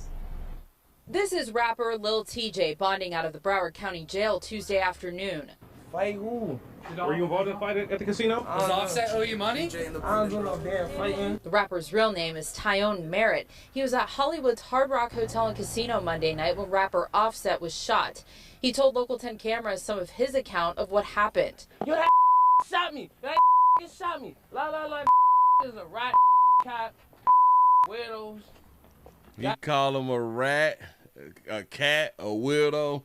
This is rapper Lil TJ bonding out of the Broward County Jail Tuesday afternoon. Fight who? Were you involved in a fight at the casino? Does Offset owe you money? I don't do no damn fighting. The rapper's real name is Tyone Merritt. He was at Hollywood's Hard Rock Hotel and Casino Monday night when rapper Offset was shot. He told Local 10 cameras some of his account of what happened. Yo, that shot me. That shot me. La is a rat, cat, weirdos. You call him a rat, a cat, a weirdo.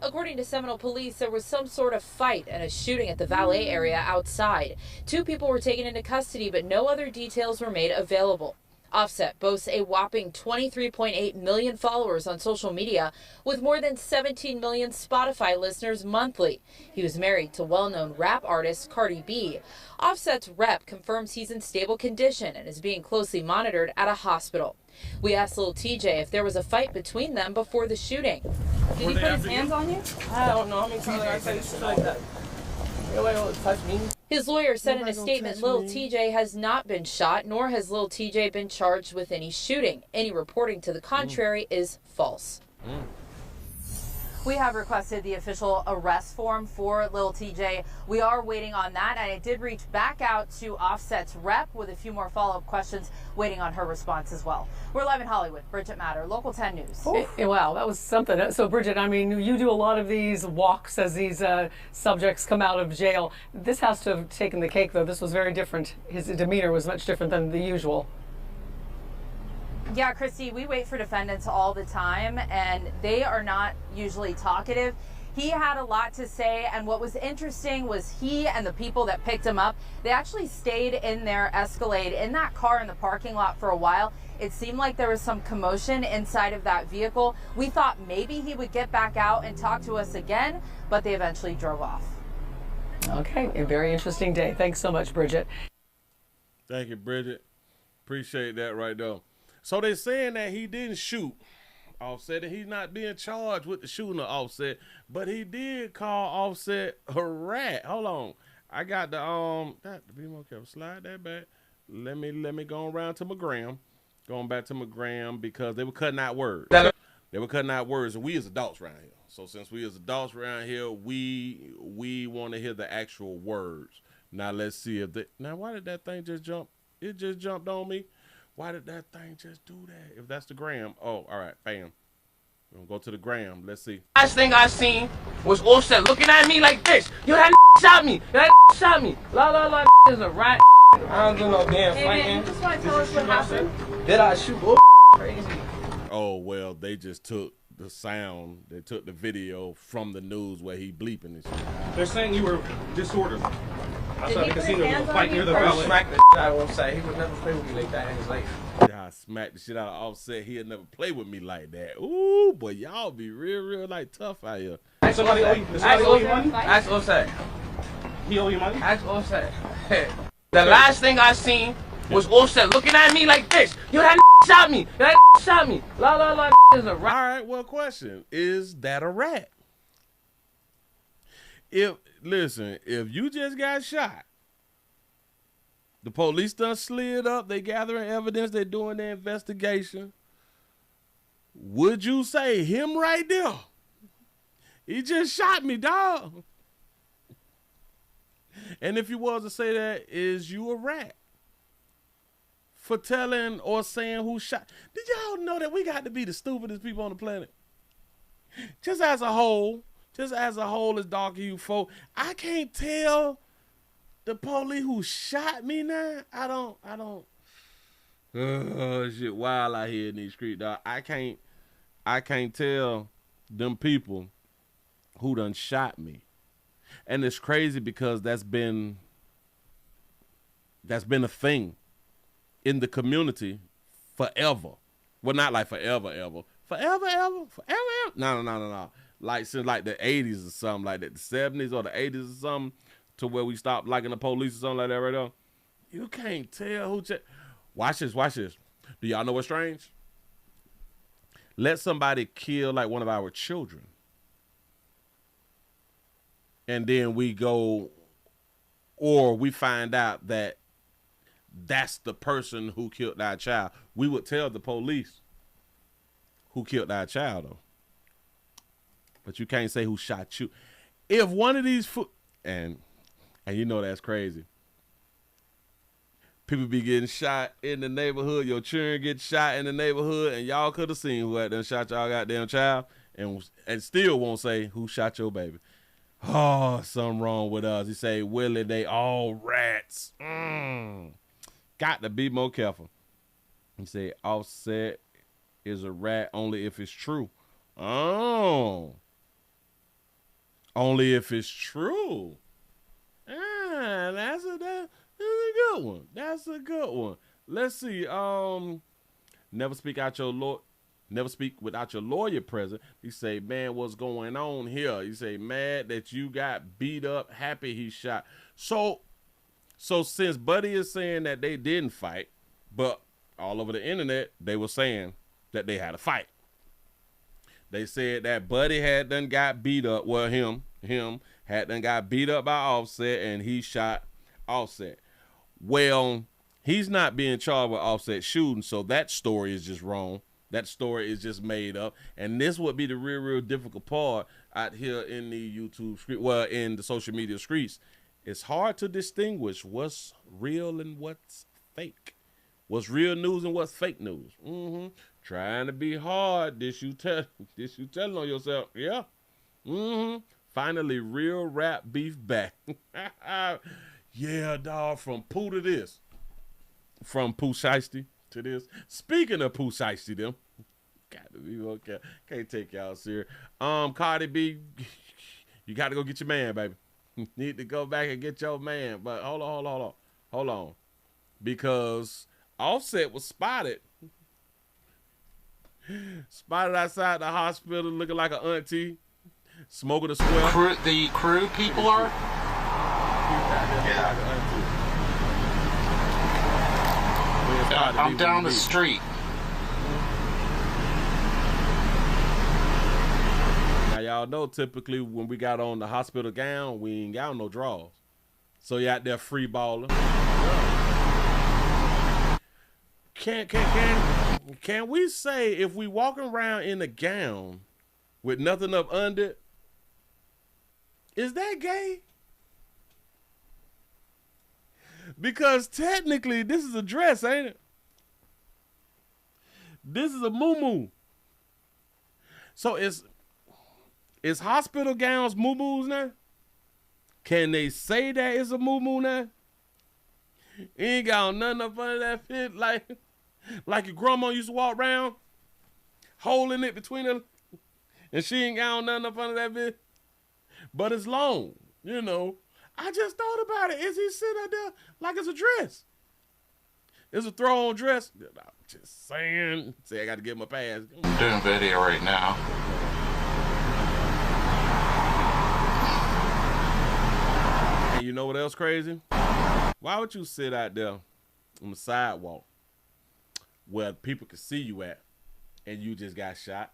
According to Seminole police, there was some sort of fight and a shooting at the valet area outside. 2 people were taken into custody, but no other details were made available. Offset boasts a whopping 23.8 million followers on social media, with more than 17 million Spotify listeners monthly. He was married to well-known rap artist Cardi B. Offset's rep confirms he's in stable condition and is being closely monitored at a hospital. We asked Lil TJ if there was a fight between them before the shooting. Did he put his hands on you? I don't know how many times I say shit like that. Nobody will touch me. His lawyer said in a statement Lil TJ has not been shot, nor has Lil TJ been charged with any shooting. Any reporting to the contrary is false. We have requested the official arrest form for Lil TJ. We are waiting on that, and I did reach back out to Offset's rep with a few more follow-up questions, waiting on her response as well. We're live in Hollywood. Bridget Matter, Local 10 News. Wow, that was something. So, Bridget, I mean, you do a lot of these walks as these subjects come out of jail. This has to have taken the cake, though. This was very different. His demeanor was much different than the usual. Yeah, Christy, we wait for defendants all the time, and they are not usually talkative. He had a lot to say, and what was interesting was he and the people that picked him up, they actually stayed in their Escalade in that car in the parking lot for a while. It seemed like there was some commotion inside of that vehicle. We thought maybe he would get back out and talk to us again, but they eventually drove off. Okay, a very interesting day. Thanks so much, Bridget. Thank you, Bridget. Appreciate that right there. So they're saying that he didn't shoot Offset, and he's not being charged with the shooting of Offset, but he did call Offset a rat. Hold on. I got the to be more careful. Slide that back. Let me go around to my gram. Going back to my gram because they were cutting out words. They were cutting out words, and we as adults around here. So since we as adults around here, we want to hear the actual words. Now let's see if now why did that thing just jump? It just jumped on me. Why did that thing just do that? If that's the gram. Oh, all right, bam. We're going to go to the gram. Let's see. Last thing I seen was Offset looking at me like this. Yo, that shot me. That shot me. La is a rat. I don't do no damn fighting. You just want to tell us what happened? Did I shoot? Crazy. Oh, well, they just took the sound. They took the video from the news where he bleeping and shit. They're saying you were disorderly. Did he put his hands on you? Smack the shit out of Offset. He would never play with me like that in his life. Yeah, I smacked the shit out of Offset. He'll never play with me like that. Ooh, but y'all be real like tough out here. Ask Offset. He owe you money? Ask Offset. The last thing I seen was Offset looking at me like this. Yo, that shot me. That shot me. La la la is a rat. All right, well, question. Is that a rat? Listen, if you just got shot, the police done slid up, they gathering evidence, they doing their investigation. Would you say him right there? He just shot me, dog. And if you was to say that, is you a rat? For telling or saying who shot. Did y'all know that we got to be the stupidest people on the planet? Just as a whole, as dark as you folk, I can't tell the police who shot me now. I don't. Oh, shit wild out here in these streets, dog. I can't tell them people who done shot me. And it's crazy because that's been a thing in the community forever. Well, not like forever. Forever. No. Like since like the 80s or something like that, the 70s or the 80s or something, to where we stopped liking the police or something like that right now. You can't tell who. Watch this. Do y'all know what's strange? Let somebody kill like one of our children, and then we go, or we find out that that's the person who killed our child. We would tell the police who killed our child, though. But you can't say who shot you. If one of these and you know that's crazy. People be getting shot in the neighborhood. Your children get shot in the neighborhood, and y'all could have seen who had done shot y'all goddamn child, and still won't say who shot your baby. Oh, something wrong with us. He say, Willie, they all rats. Got to be more careful. He say, Offset is a rat only if it's true. Oh. Only if it's true. That's a good one. That's a good one. Let's see. Never speak without your lawyer present. He say, man, what's going on here? He say, mad that you got beat up, happy he shot. So since Buddy is saying that they didn't fight, but all over the internet, they were saying that they had a fight. They said that Buddy had done got beat up. Well, him had done got beat up by Offset, and he shot Offset. Well, he's not being charged with Offset shooting, so that story is just wrong. That story is just made up. And this would be the real difficult part out here in the YouTube street, well, in the social media streets. It's hard to distinguish what's real and what's fake. What's real news and what's fake news. Trying to be hard. This you telling on yourself. Yeah. Finally, real rap beef back. Yeah, dog. From Pooh to this. From Pooh Shiesty to this. Speaking of Pooh Shiesty, them. Got to be okay. Can't take y'all serious. Cardi B, you got to go get your man, baby. Need to go back and get your man. But hold on. Because Offset was spotted outside the hospital looking like an auntie, smoking a square. The crew people are? I'm down the street. Now y'all know typically when we got on the hospital gown, we ain't got no drawers. So you out there free balling. Can we say if we walking around in a gown with nothing up under, is that gay? Because technically this is a dress, ain't it? This is a muumuu. So is hospital gowns muumuus now? Can they say that it's a muumuu now? Ain't got nothing up under that fit like your grandma used to walk around, holding it between her. And she ain't got on nothing up under that bitch. But it's long, you know. I just thought about it. Is he sitting out there like it's a dress? It's a throw-on dress. I'm just saying. Say I got to get my pass. I'm doing video right now. And you know what else crazy? Why would you sit out there on the sidewalk where people can see you at and you just got shot?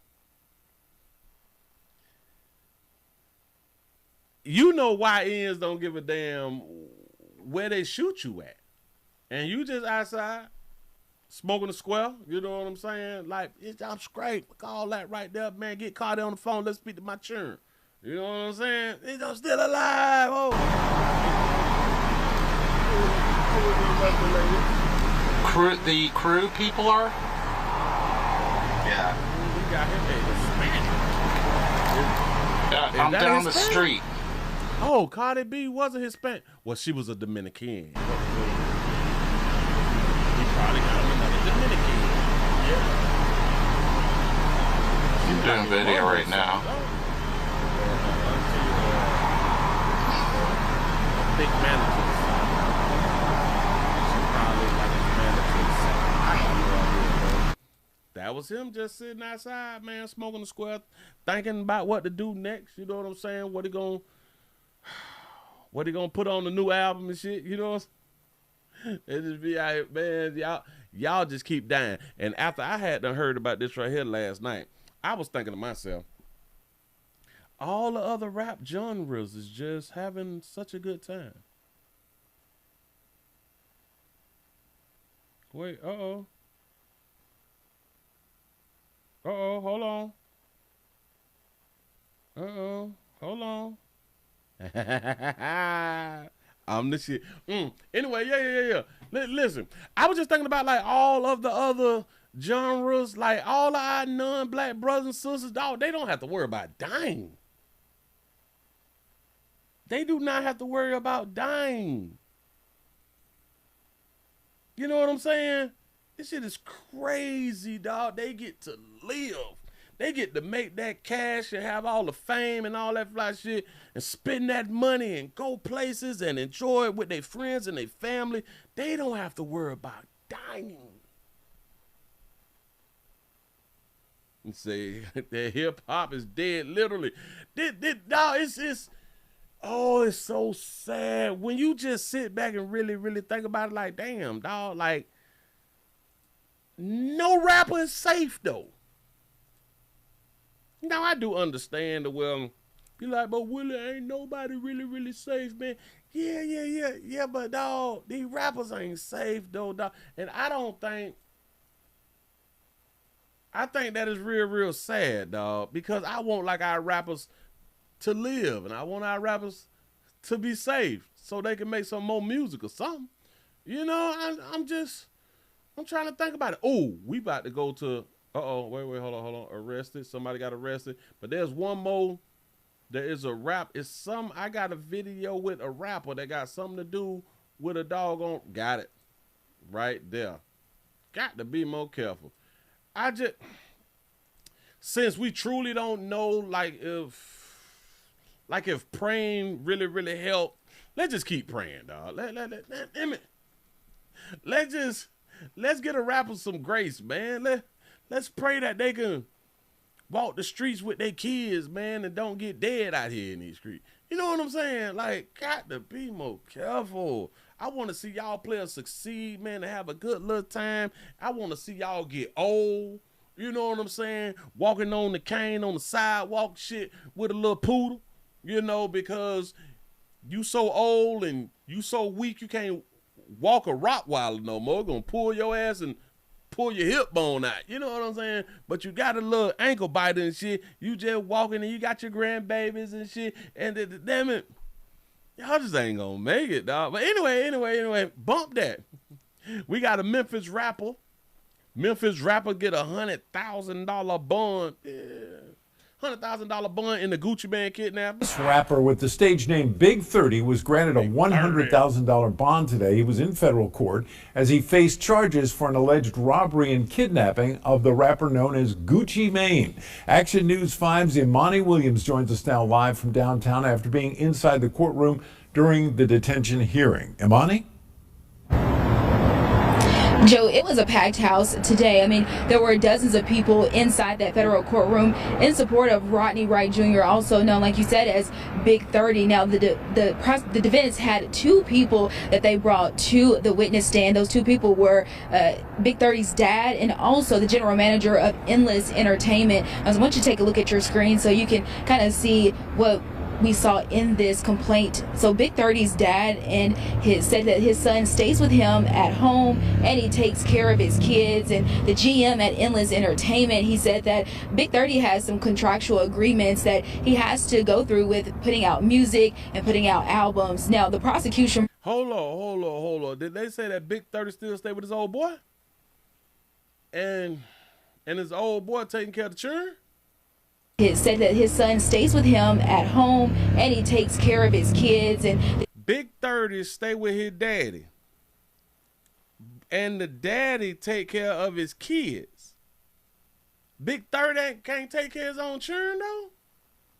You know why ends don't give a damn where they shoot you at. And you just outside smoking a square, you know what I'm saying? Like, I'm straight. Look, all that right there, man. Get caught on the phone. Let's speak to my churn. You know what I'm saying? I'm still alive. Oh. The crew people are? Yeah. We got him Hispanic. Yeah, I'm down the street. Oh, Cardi B was a Hispanic. Well, she was a Dominican. He probably got him another Dominican. Yeah. I'm doing video right now. Big managers. That was him just sitting outside, man, smoking the square, thinking about what to do next. You know what I'm saying? What he gonna put on the new album and shit? You know what I'm saying? It just be out here, man. Y'all just keep dying. And after I had done heard about this right here last night, I was thinking to myself, all the other rap genres is just having such a good time. Wait, uh-oh. Uh-oh, hold on. Uh-oh, hold on. I'm the shit. Anyway, yeah. Listen, I was just thinking about like all of the other genres, like all of our non-black brothers and sisters, dog, they don't have to worry about dying. They do not have to worry about dying. You know what I'm saying? This shit is crazy, dog. They get to live. They get to make that cash and have all the fame and all that fly shit and spend that money and go places and enjoy it with their friends and their family. They don't have to worry about dying. And say that hip hop is dead, literally. Dog, it's so sad when you just sit back and really, really think about it. Like, damn, dog, like. No rapper is safe, though. Now, I do understand the well, you're like, but Willie, ain't nobody really, really safe, man. Yeah, but, dog, these rappers ain't safe, though, dog. And I think that is real, real sad, dog, because I want, like, our rappers to live, and I want our rappers to be safe so they can make some more music or something. You know, I'm trying to think about it. Oh, we about to go to, wait, hold on. Arrested. Somebody got arrested. But there's one more. There is a rap. I got a video with a rapper that got something to do with a doggone. Got it. Right there. Got to be more careful. Since we truly don't know, like if praying really, really helped, let's just keep praying, dog. Let's get a rapper some grace, man. Let's pray that they can walk the streets with their kids, man, and don't get dead out here in these streets. You know what I'm saying? Like, got to be more careful. I want to see y'all players succeed, man, and have a good little time. I want to see y'all get old. You know what I'm saying? Walking on the cane on the sidewalk shit with a little poodle, you know, because you so old and you so weak you can't walk a Rottweiler no more. Gonna pull your ass and pull your hip bone out. You know what I'm saying? But you got a little ankle biter and shit. You just walking and you got your grandbabies and shit. And damn it, y'all just ain't gonna make it, dog. But anyway, bump that. We got a Memphis rapper. Memphis rapper get $100,000 bond $100,000 bond in the Gucci Man kidnapping. This rapper with the stage name Big 30 was granted a $100,000 bond today. He was in federal court as he faced charges for an alleged robbery and kidnapping of the rapper known as Gucci Mane. Action News 5's Imani Williams joins us now live from downtown after being inside the courtroom during the detention hearing. Imani? Joe, it was a packed house today. I mean, there were dozens of people inside that federal courtroom in support of Rodney Wright Jr., also known, like you said, as Big 30. Now, the defendants had two people that they brought to the witness stand. Those two people were Big 30's dad and also the general manager of Endless Entertainment. I want you to take a look at your screen so you can kind of see what we saw in this complaint. So Big 30's dad and said that his son stays with him at home and he takes care of his kids. And the GM at Endless Entertainment, he said that Big 30 has some contractual agreements that he has to go through with putting out music and putting out albums. Now the prosecution. Hold on. Did they say that Big 30 still stay with his old boy? And his old boy taking care of the children? It said that his son stays with him at home and he takes care of his kids. And Big 30 stay with his daddy. And the daddy take care of his kids. Big 30 can't take care of his own children though?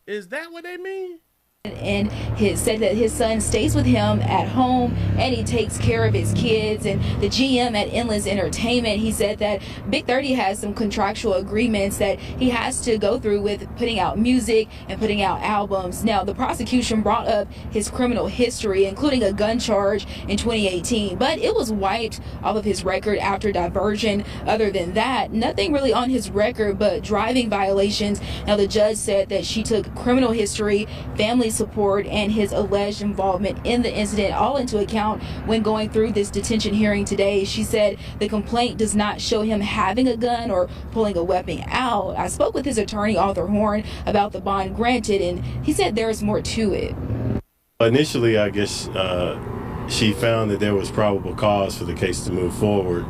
Is that what they mean? And he said that his son stays with him at home and he takes care of his kids. And the GM at Endless Entertainment, he said that Big 30 has some contractual agreements that he has to go through with putting out music and putting out albums. Now, the prosecution brought up his criminal history, including a gun charge in 2018, but it was wiped off of his record after diversion. Other than that, nothing really on his record but driving violations. Now, the judge said that she took criminal history, family support, and his alleged involvement in the incident all into account when going through this detention hearing today. She said the complaint does not show him having a gun or pulling a weapon out. I spoke with his attorney, Arthur Horn, about the bond granted, and he said there's more to it. Initially, I guess she found that there was probable cause for the case to move forward.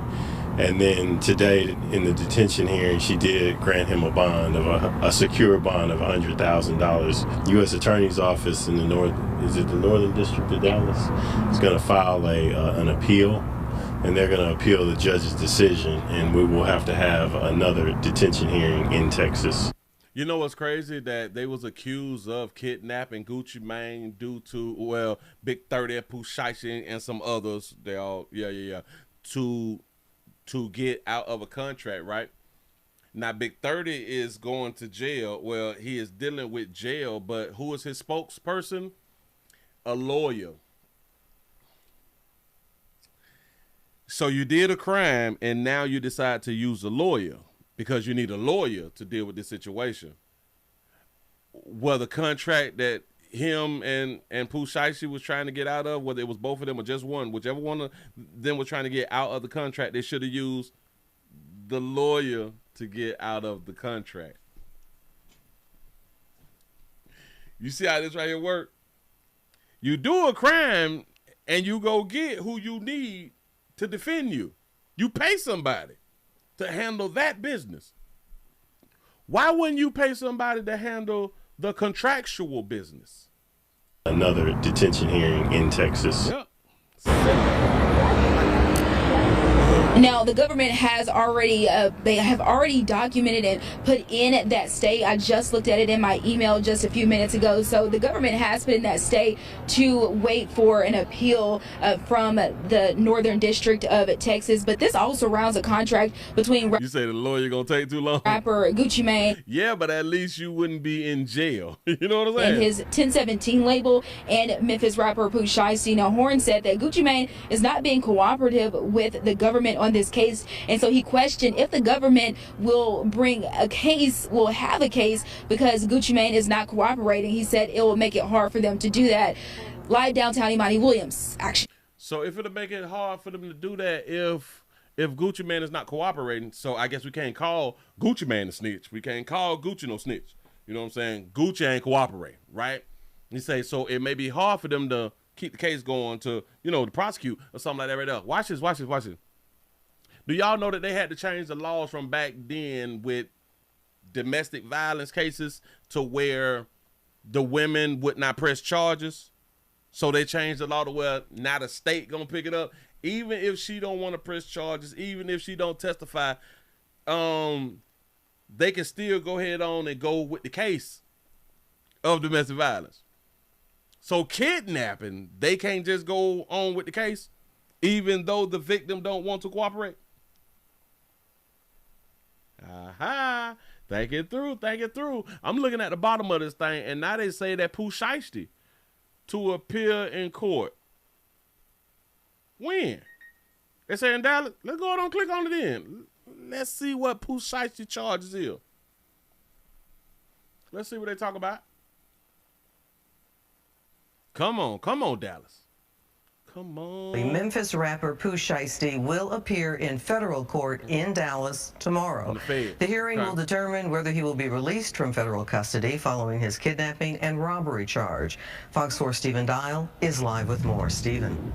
And then today in the detention hearing, she did grant him a bond of a secure bond of $100,000. U.S. Attorney's Office in the Northern District of Dallas is going to file an appeal, and they're going to appeal the judge's decision, and we will have to have another detention hearing in Texas. You know what's crazy? That they was accused of kidnapping Gucci Mane due to, well, Big 30, Pooh Shiesty, and some others. They all, to get out of a contract, right? Now, Big 30 is going to jail. Well, he is dealing with jail, but who is his spokesperson? A lawyer. So you did a crime, and now you decide to use a lawyer because you need a lawyer to deal with this situation. Well, the contract that him and Pooh Shiesty was trying to get out of, whether it was both of them or just one, whichever one of them was trying to get out of the contract, they should have used the lawyer to get out of the contract. You see how this right here work? You do a crime and you go get who you need to defend you. You pay somebody to handle that business. Why wouldn't you pay somebody to handle the contractual business? Another detention hearing in Texas. Yep. Now, the government has already, they have already documented and put in that stay. I just looked at it in my email just a few minutes ago. So the government has put in that stay to wait for an appeal from the Northern District of Texas. But this also surrounds a contract between... You say the lawyer gonna take too long? Rapper Gucci Mane. Yeah, but at least you wouldn't be in jail. You know what I'm saying? And his 1017 label and Memphis rapper Pooh Shiesty. Now, Horn said that Gucci Mane is not being cooperative with the government on this case, and so he questioned if the government will bring a case, will have a case, because Gucci Mane is not cooperating. He said it will make it hard for them to do that. Live downtown, Imani Williams. Action. So if it'll make it hard for them to do that, if Gucci Mane is not cooperating, so I guess we can't call Gucci Mane a snitch. We can't call Gucci no snitch. You know what I'm saying? Gucci ain't cooperating, right? You say, so it may be hard for them to keep the case going to, to prosecute or something like that right there. Watch this, watch this, watch this. Do y'all know that they had to change the laws from back then with domestic violence cases to where the women would not press charges. So they changed the law to where now the state gonna pick it up. Even if she don't want to press charges, even if she don't testify, they can still go ahead on and go with the case of domestic violence. So kidnapping, they can't just go on with the case, even though the victim don't want to cooperate. Aha. Think it through, think it through. I'm looking at the bottom of this thing, and now they say that Pooh Shiesty to appear in court. When? They say in Dallas. Let's go ahead and click on it in. Let's see what Pooh Shiesty charges is. Let's see what they talk about. Come on, Dallas. Come on. The Memphis rapper Pooh Shiesty will appear in federal court in Dallas tomorrow. The hearing will determine whether he will be released from federal custody following his kidnapping and robbery charge. Fox 4 Stephen Dial is live with more. Stephen.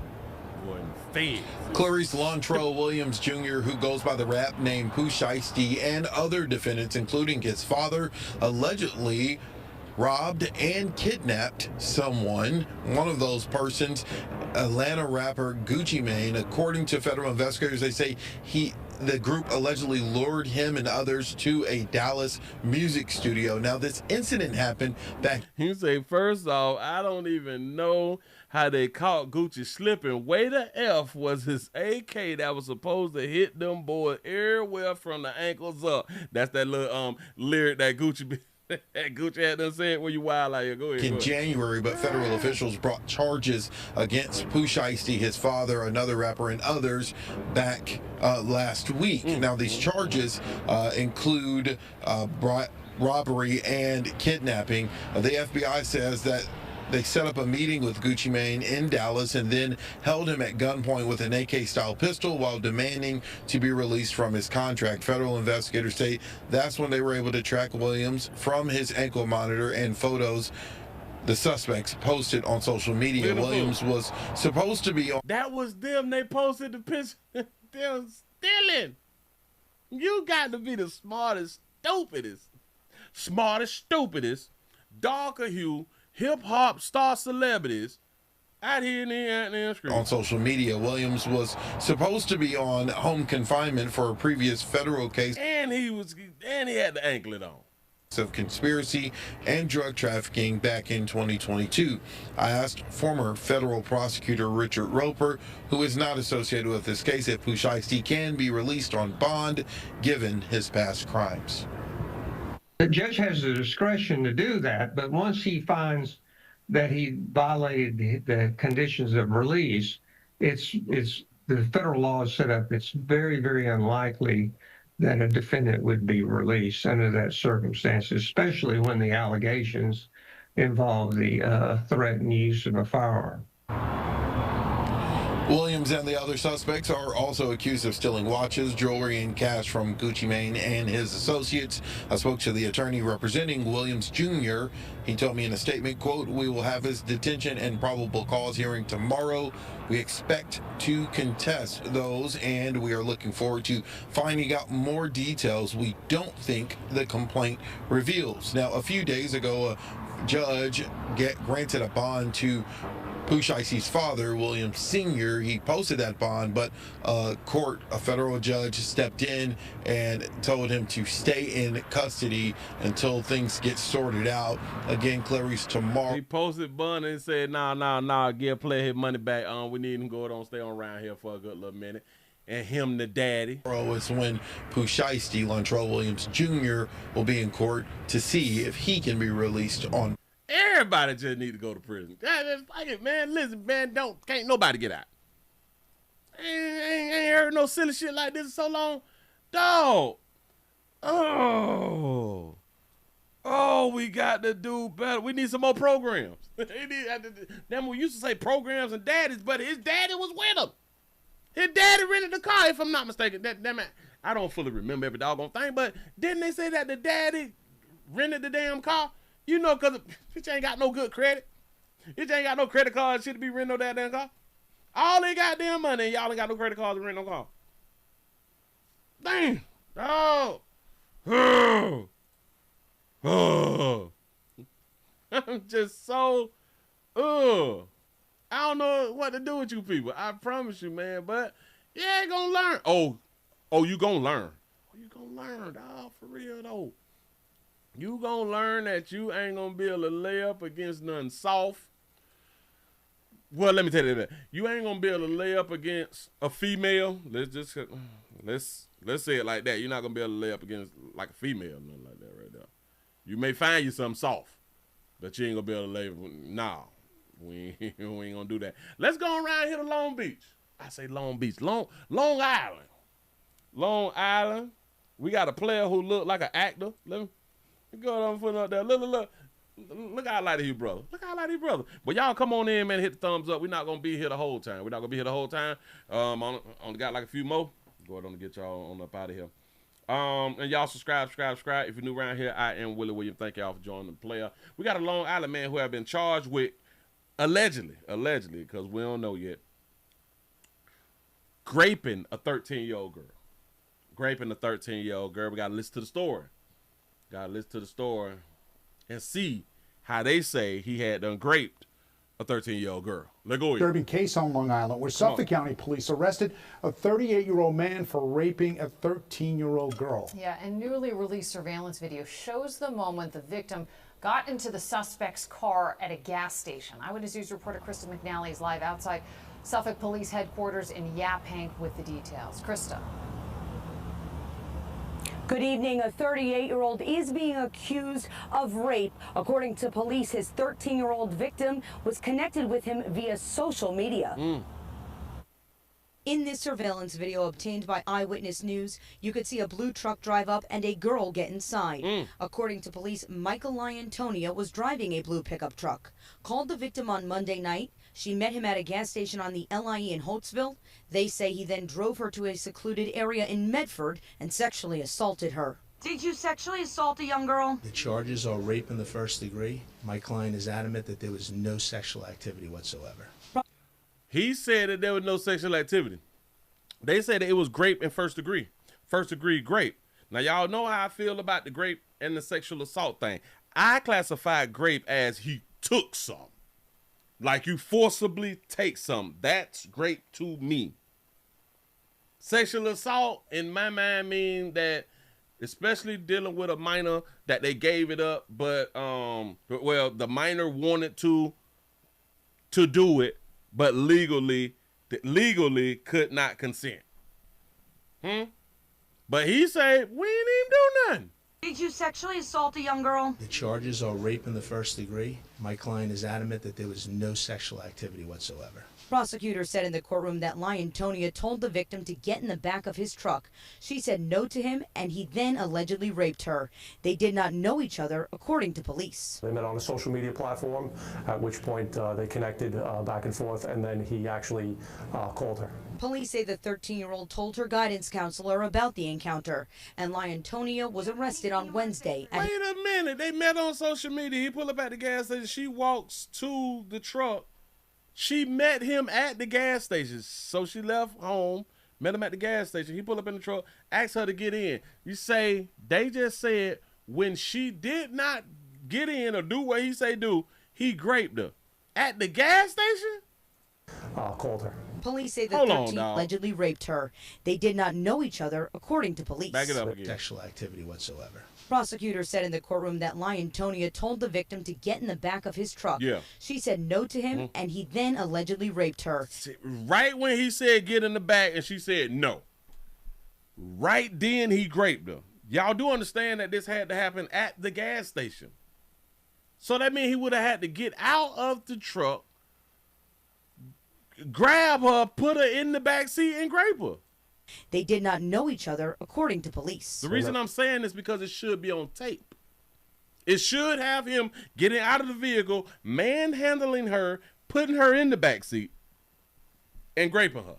Clarice Lontrell Williams Jr., who goes by the rap name Pooh Shiesty, and other defendants, including his father, allegedly robbed and kidnapped someone. One of those persons, Atlanta rapper Gucci Mane. According to federal investigators, they say the group allegedly lured him and others to a Dallas music studio. Now, this incident happened back. You say, first off, I don't even know how they caught Gucci slipping. Way to F was his AK that was supposed to hit them boys everywhere from the ankles up. That's that little lyric that Gucci had done said when you wild out here. Go ahead. In January, but federal officials brought charges against Pooh Shiesty, his father, another rapper, and others back last week. Now, these charges include robbery and kidnapping. The FBI says that they set up a meeting with Gucci Mane in Dallas and then held him at gunpoint with an AK-style pistol while demanding to be released from his contract. Federal investigators say that's when they were able to track Williams from his ankle monitor and photos the suspects posted on social media. Williams was supposed to be on. That was them. They posted the picture. They're stealing. You got to be the smartest, stupidest, darker hue, hip-hop star celebrities out here in the screen. On social media, Williams was supposed to be on home confinement for a previous federal case. And he had the anklet on. Of conspiracy and drug trafficking back in 2022. I asked former federal prosecutor Richard Roper, who is not associated with this case, if Pooh Shiesty can be released on bond given his past crimes. The judge has the discretion to do that, but once he finds that he violated the conditions of release, it's the federal law is set up. It's very, very unlikely that a defendant would be released under that circumstance, especially when the allegations involve the threatened use of a firearm. Williams and the other suspects are also accused of stealing watches, jewelry, and cash from Gucci Mane and his associates. I spoke to the attorney representing Williams Jr. He told me in a statement, quote, "We will have his detention and probable cause hearing tomorrow. We expect to contest those, and we are looking forward to finding out more details we don't think the complaint reveals." Now, a few days ago, a judge granted a bond to Pooh Shiesty's father, William Sr. He posted that bond, but a federal judge stepped in and told him to stay in custody until things get sorted out. Again, Clarice, tomorrow. He posted bond and said, nah, give play his money back. We need him to go on, stay on around here for a good little minute. And him, the daddy. Tomorrow is when Pooh Shiesty, Lontrell Williams Jr. will be in court to see if he can be released on. Everybody just need to go to prison. Man, listen, man, can't nobody get out. Ain't heard no silly shit like this in so long. Dog. Oh, we got to do better. We need some more programs. Then we used to say programs and daddies, but his daddy was with him. His daddy rented the car, if I'm not mistaken. I don't fully remember every doggone thing, but didn't they say that the daddy rented the damn car? You know, because bitch ain't got no good credit. Bitch ain't got no credit card shit to be renting no damn car. All they goddamn money, and y'all ain't got no credit cards to rent no car. Damn. Oh, I'm just so, I don't know what to do with you people. I promise you, man. But you ain't gonna learn. Oh, you gonna learn. You gonna learn, dog, for real though. You gonna learn that you ain't gonna be able to lay up against nothing soft. Well, let me tell you that. You ain't gonna be able to lay up against a female. Let's say it like that. You're not gonna be able to lay up against like a female, nothing like that right there. You may find you something soft, but you ain't gonna be able to lay. Nah, we ain't gonna do that. Let's go around here to Long Beach. I say Long Beach, Long Island. Long Island. We got a player who look like an actor. Let me go on put up there. Look how I like his brother. Look how I like his brother. But y'all come on in, man, hit the thumbs up. We're not going to be here the whole time. Only got like a few more. Go ahead and get y'all on up out of here. And y'all subscribe. If you're new around here, I am Willie Williams. Thank y'all for joining the player. We got a Long Island man who have been charged with, allegedly, because we don't know yet, raping a 13-year-old girl. We got to listen to the story. And see how they say he had done raped a 13-year-old girl. Let's go. Disturbing case on Long Island where Suffolk County police arrested a 38-year-old man for raping a 13-year-old girl. Yeah, and newly released surveillance video shows the moment the victim got into the suspect's car at a gas station. Eyewitness News reporter Krista McNally is live outside Suffolk Police Headquarters in Yaphank with the details. Krista. Good evening. A 38-year-old is being accused of rape. According to police, his 13-year-old victim was connected with him via social media. In this surveillance video obtained by Eyewitness News, you could see a blue truck drive up and a girl get inside. According to police, Michael Liontonia was driving a blue pickup truck. Called the victim on Monday night. She met him at a gas station on the LIE in Holtzville. They say he then drove her to a secluded area in Medford and sexually assaulted her. Did you sexually assault a young girl? The charges are rape in the first degree. My client is adamant that there was no sexual activity whatsoever. He said that there was no sexual activity. They said that it was grape in first degree. First degree grape. Now, y'all know how I feel about the grape and the sexual assault thing. I classify grape as he took some. Like you forcibly take some. That's grape to me. Sexual assault, in my mind, mean that, especially dealing with a minor, that they gave it up, but the minor wanted to do it, but legally could not consent. But he said we ain't even do nothing. Did you sexually assault a young girl? The charges are rape in the first degree. My client is adamant that there was no sexual activity whatsoever. Prosecutors said in the courtroom that Liontonia told the victim to get in the back of his truck. She said no to him, and he then allegedly raped her. They did not know each other, according to police. They met on a social media platform, at which point they connected back and forth, and then he actually called her. Police say the 13-year-old told her guidance counselor about the encounter, and Liontonia was arrested on Wednesday. Wait a minute. They met on social media. He pulled up at the gas station. She walks to the truck. She met him at the gas station. So she left home, met him at the gas station. He pulled up in the truck, asked her to get in. You say they just said when she did not get in or do what he say do, he raped her. At the gas station? Called her. Police say the 13 allegedly raped her. They did not know each other, according to police. Back it up again. Sexual activity whatsoever. Prosecutors said in the courtroom that Liontonia told the victim to get in the back of his truck. Yeah. She said no to him, and he then allegedly raped her. Right when he said get in the back, and she said no. Right then he raped her. Y'all do understand that this had to happen at the gas station. So that means he would have had to get out of the truck, grab her, put her in the back seat, and rape her. They did not know each other, according to police. The reason I'm saying this because it should be on tape. It should have him getting out of the vehicle, manhandling her, putting her in the back seat, and raping her.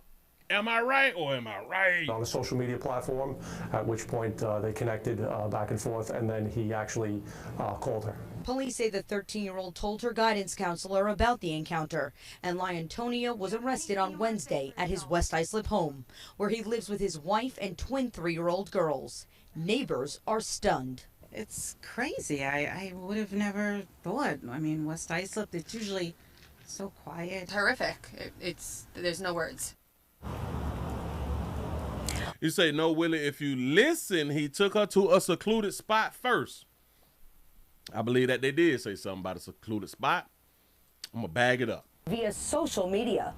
Am I right or am I right? On a social media platform, at which point they connected back and forth, and then he actually called her. Police say the 13-year-old told her guidance counselor about the encounter, and Liontonia was arrested on Wednesday at his West Islip home, where he lives with his wife and twin 3-year-old girls. Neighbors are stunned. It's crazy. I would have never thought. I mean, West Islip, it's usually so quiet. Horrific. There's no words. You say, no, Willie, if you listen, he took her to a secluded spot first. I believe that they did say something about a secluded spot. I'm going to bag it up. Via social media.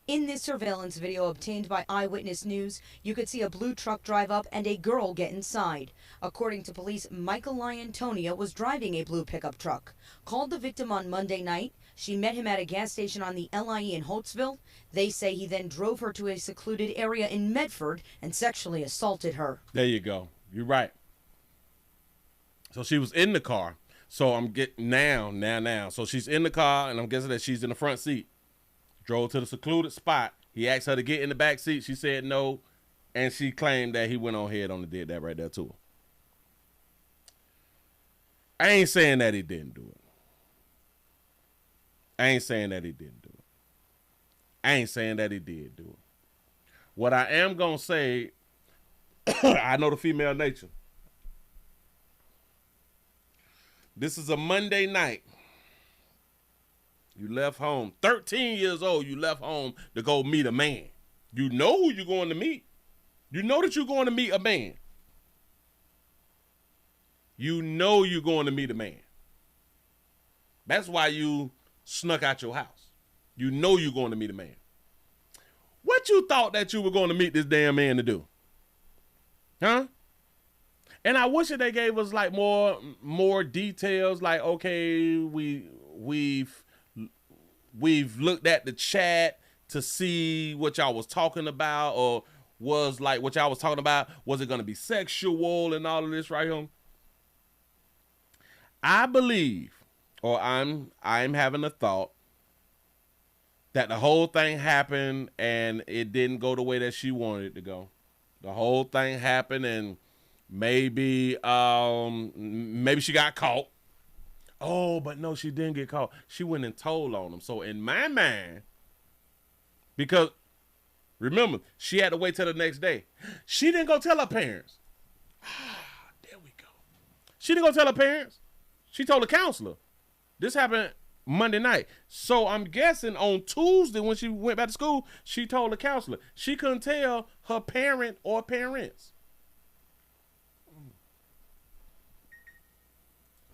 In this surveillance video obtained by Eyewitness News, you could see a blue truck drive up and a girl get inside. According to police, Michael Liontonia was driving a blue pickup truck. Called the victim on Monday night. She met him at a gas station on the LIE in Holtzville. They say he then drove her to a secluded area in Medford and sexually assaulted her. There you go. You're right. So she was in the car. So I'm getting now. So she's in the car, and I'm guessing that she's in the front seat. Drove to the secluded spot. He asked her to get in the back seat. She said no, and she claimed that he went on ahead and did that right there to her. I ain't saying that he didn't do it. I ain't saying that he didn't do it. I ain't saying that he did do it. What I am going to say, I know the female nature. This is a Monday night. You left home. 13 years old, you left home to go meet a man. You know who you're going to meet. You know that you're going to meet a man. You know you're going to meet a man. That's why you snuck out your house. You know you're going to meet a man. What you thought that you were going to meet this damn man to do? Huh? And I wish that they gave us like more details. Like, okay, we've looked at the chat to see what y'all was talking about, or was like what y'all was talking about. Was it going to be sexual and all of this right here? I believe, or I'm having a thought that the whole thing happened and it didn't go the way that she wanted it to go. The whole thing happened and maybe she got caught. Oh, but no, she didn't get caught. She went and told on him. So in my mind, because remember, she had to wait till the next day. She didn't go tell her parents. There we go. She didn't go tell her parents. She told the counselor. This happened Monday night. So I'm guessing on Tuesday when she went back to school, she told the counselor. She couldn't tell her parent or parents.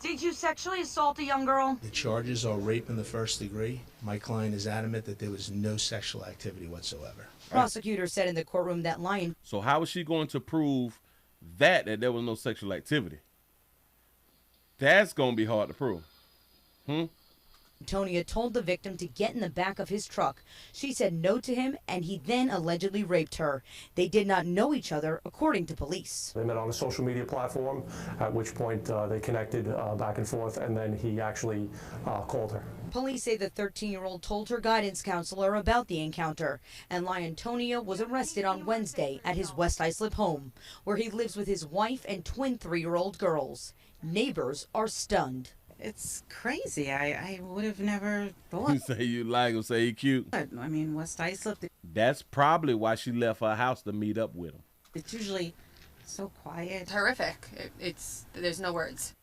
Did you sexually assault a young girl? The charges are rape in the first degree. My client is adamant that there was no sexual activity whatsoever. Prosecutors said in the courtroom that Lyon. So how is she going to prove that there was no sexual activity? That's going to be hard to prove. Tonia told the victim to get in the back of his truck. She said no to him, and he then allegedly raped her. They did not know each other, according to police. They met on a social media platform, at which point they connected back and forth, and then he actually called her. Police say the 13-year-old told her guidance counselor about the encounter, and Liontonia was arrested on Wednesday at his West Islip home, where he lives with his wife and twin 3-year-old girls. Neighbors are stunned. It's crazy. I would have never thought. You say you like him, say he cute. I mean, West Islip. That's probably why she left her house to meet up with him. It's usually so quiet. Horrific. There's no words.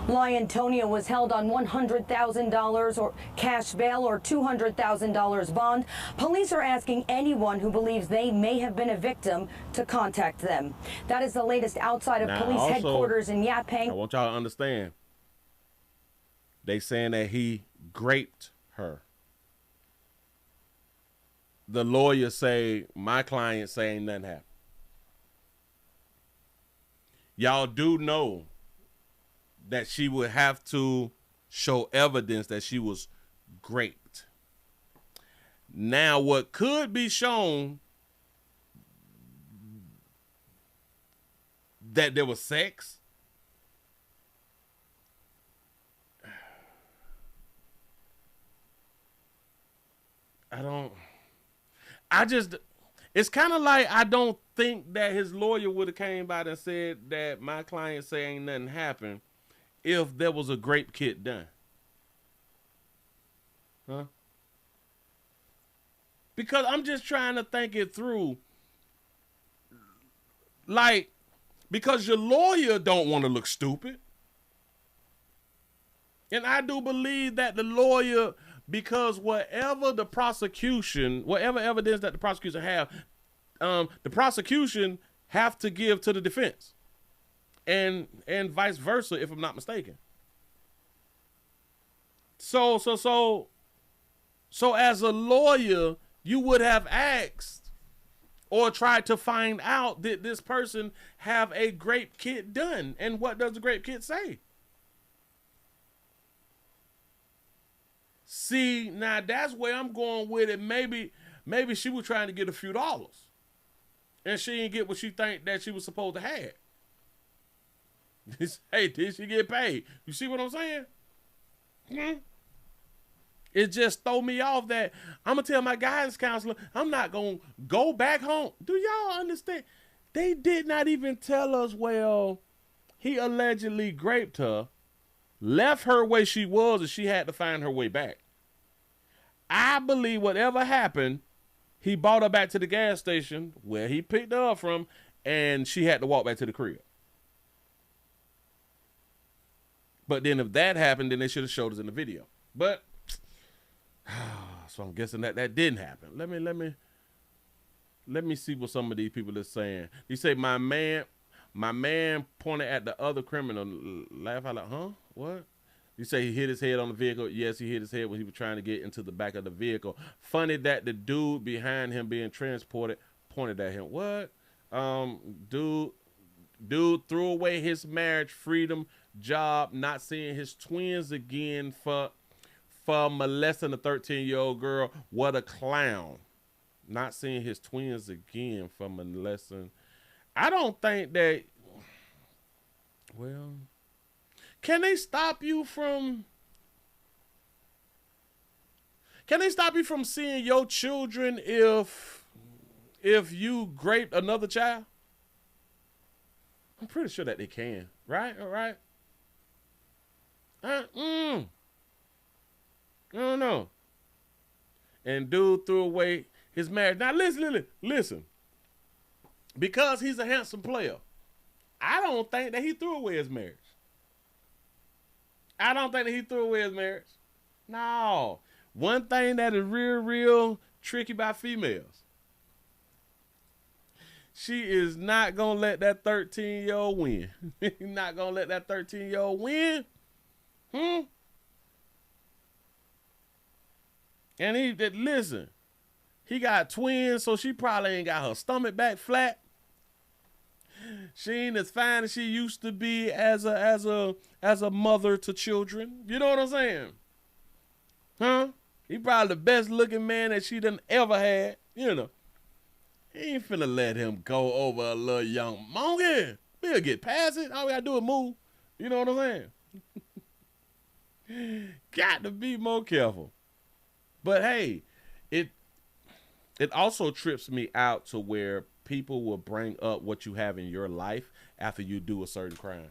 Liontonia was held on $100,000 or cash bail or $200,000 bond. Police are asking anyone who believes they may have been a victim to contact them. That is the latest outside of police headquarters in Yaphank. I want y'all to understand. They saying that he raped her. The lawyer say, my client saying nothing happened. Y'all do know that she would have to show evidence that she was raped. Now, what could be shown that there was sex? It's kind of like I don't think that his lawyer would have came by and said that my client say ain't nothing happened if there was a grape kit done. Huh? Because I'm just trying to think it through. Like, because your lawyer don't want to look stupid. And I do believe that the lawyer, because whatever the prosecution, whatever evidence that the prosecution have, the prosecution have to give to the defense. And vice versa, if I'm not mistaken. So as a lawyer, you would have asked or tried to find out, did this person have a grape kit done? And what does the grape kit say? See, now that's where I'm going with it. Maybe she was trying to get a few dollars. And she didn't get what she think that she was supposed to have. Hey, did she get paid? You see what I'm saying? It just throw me off that I'm going to tell my guidance counselor, I'm not going to go back home. Do y'all understand? They did not even tell us, well, he allegedly raped her, left her where she was, and she had to find her way back. I believe whatever happened, he brought her back to the gas station where he picked her up from, and she had to walk back to the crib. But then if that happened, then they should have showed us in the video. But so I'm guessing that didn't happen. Let me see what some of these people are saying. They say my man pointed at the other criminal. Laugh out like, huh? What? You say he hit his head on the vehicle. Yes, he hit his head when he was trying to get into the back of the vehicle. Funny that the dude behind him being transported pointed at him. What? Dude threw away his marriage, freedom, job, not seeing his twins again for molesting a 13-year-old girl. What a clown. Not seeing his twins again for molesting. I don't think that, well, can they stop you from seeing your children if you raped another child? I'm pretty sure that they can, right? All right. I don't know. And dude threw away his marriage. Now listen. Because he's a handsome player, I don't think that he threw away his marriage. No. One thing that is real tricky about females, she is not going to let that 13-year-old win. Not going to let that 13-year-old win. And listen, he got twins, so she probably ain't got her stomach back flat. She ain't as fine as she used to be as a mother to children. You know what I'm saying? Huh? He probably the best looking man that she done ever had. You know. He ain't finna let him go over a little young monkey. We'll get past it. All we gotta do is move. You know what I'm saying? Got to be more careful. But hey, it also trips me out to where people will bring up what you have in your life after you do a certain crime.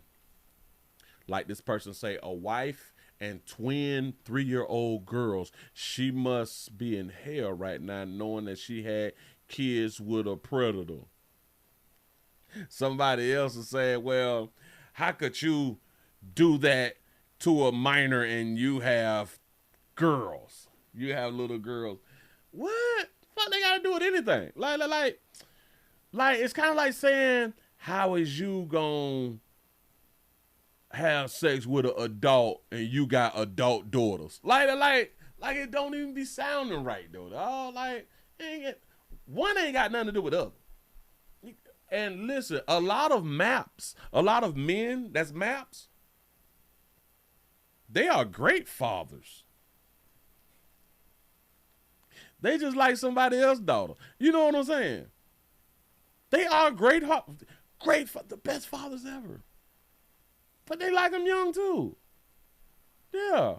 Like this person say, a wife and twin 3-year-old girls. She must be in hell right now knowing that she had kids with a predator. Somebody else is saying, well, how could you do that to a minor and you have girls? You have little girls. What? Fuck they gotta do with anything? Like it's kind of like saying, how is you gonna have sex with an adult and you got adult daughters? Like it don't even be sounding right though. Oh, like one ain't got nothing to do with the other. And listen, a lot of men that's maps, they are great fathers. They just like somebody else's daughter. You know what I'm saying? They are the best fathers ever. But they like them young too. Yeah.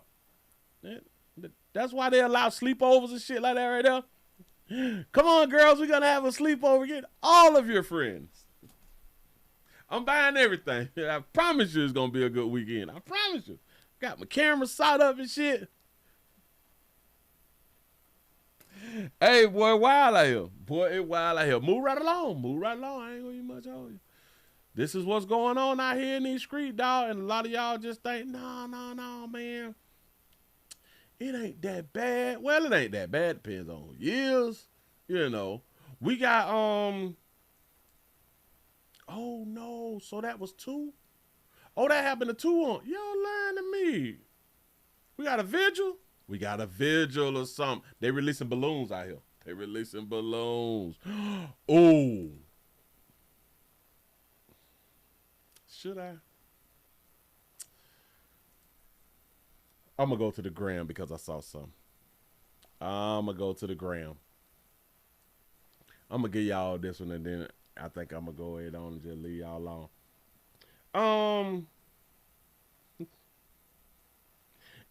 That's why they allow sleepovers and shit like that right there. Come on, girls, we're going to have a sleepover. Get all of your friends. I'm buying everything. I promise you it's going to be a good weekend. I promise you. Got my camera set up and shit. Hey, boy, wild out here. Boy, it wild out here. Move right along. I ain't gonna eat much on you. This is what's going on out here in these streets, dog. And a lot of y'all just think, no, man. It ain't that bad. Well, it ain't that bad. Depends on years. You know. We got, oh, no. So that was 2? Oh, that happened to 2 on. Y'all lying to me. We got a vigil? We got a vigil or something. They releasing balloons out here. They releasing balloons. Oh. Should I? I'm going to go to the gram because I saw some. I'm going to go to the gram. I'm going to give y'all this one, and then I think I'm going to go ahead on and just leave y'all alone.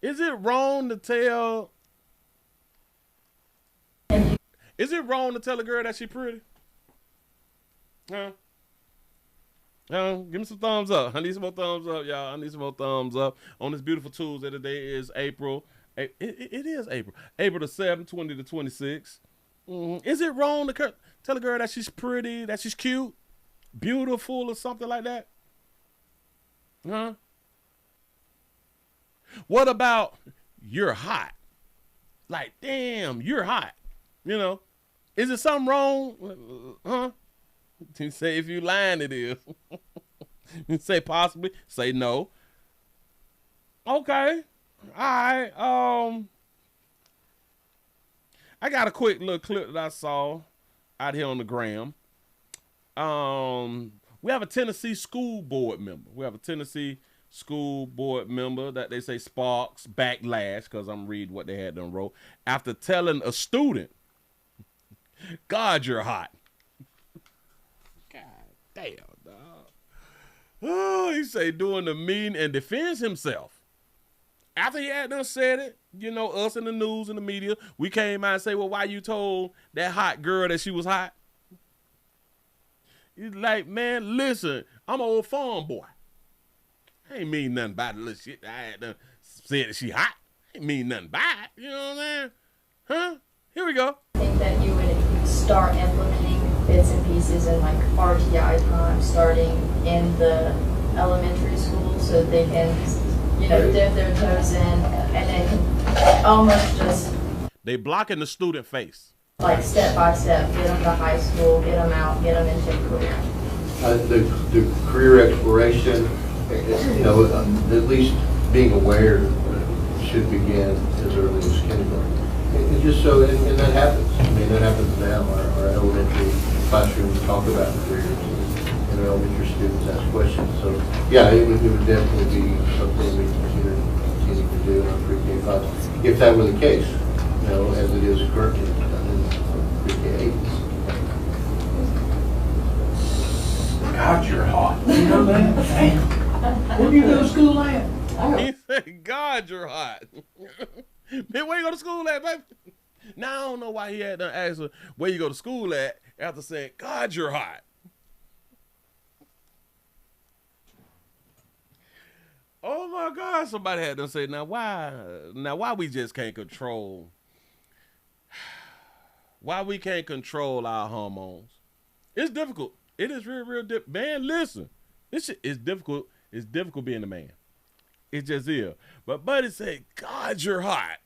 Is it wrong to tell... Is it wrong to tell a girl that she pretty? Huh? Give me some thumbs up. I need some more thumbs up, y'all. I need some more thumbs up on this beautiful Tuesday. Today is April. It is April. April the 7th, 20 to 26. Is it wrong to tell a girl that she's pretty, that she's cute, beautiful, or something like that? Huh? What about you're hot? Like, damn, you're hot. You know? Is it something wrong? Huh? You say if you lying, it is. You say possibly. Say no. Okay. All right. I got a quick little clip that I saw out here on the gram. We have a Tennessee school board member. That they say sparks backlash, because I'm reading what they had done wrote, after telling a student, God, you're hot. God damn, dog. Oh, he say doing the mean and defends himself. After he had done said it, you know, us in the news and the media, we came out and say, well, why you told that hot girl that she was hot? He's like, man, listen, I'm an old farm boy. I ain't mean nothing about the little shit. I had done said that she hot. I ain't mean nothing by it. You know what I'm saying? Huh? Here we go. I think that you would start implementing bits and pieces and like RTI time starting in the elementary school so they can, you know, dip their toes in and then almost just... They blocking the student face. Like step by step, get them to high school, get them out, get them into a career. The career exploration, you know, at least being aware should begin as early as kindergarten. And just so, and that happens. I mean, that happens now. Our elementary classrooms talk about careers, and our elementary students ask questions. So, yeah, it would definitely be something we continue to do in our pre-K 5, if that were the case, you know, as it is currently in pre-K 8. God, you're hot. You know that? Damn. Where do you go to school at? He said, God, you're hot. Man, where you go to school at, baby? Now, I don't know why he had to ask her where you go to school at after saying, God, you're hot. Oh, my God. Somebody had to say, now, why we just can't control, why we can't control our hormones? It's difficult. It is real difficult. Man, listen. This shit is difficult. It's difficult being a man. It just is. But Buddy said, God, you're hot.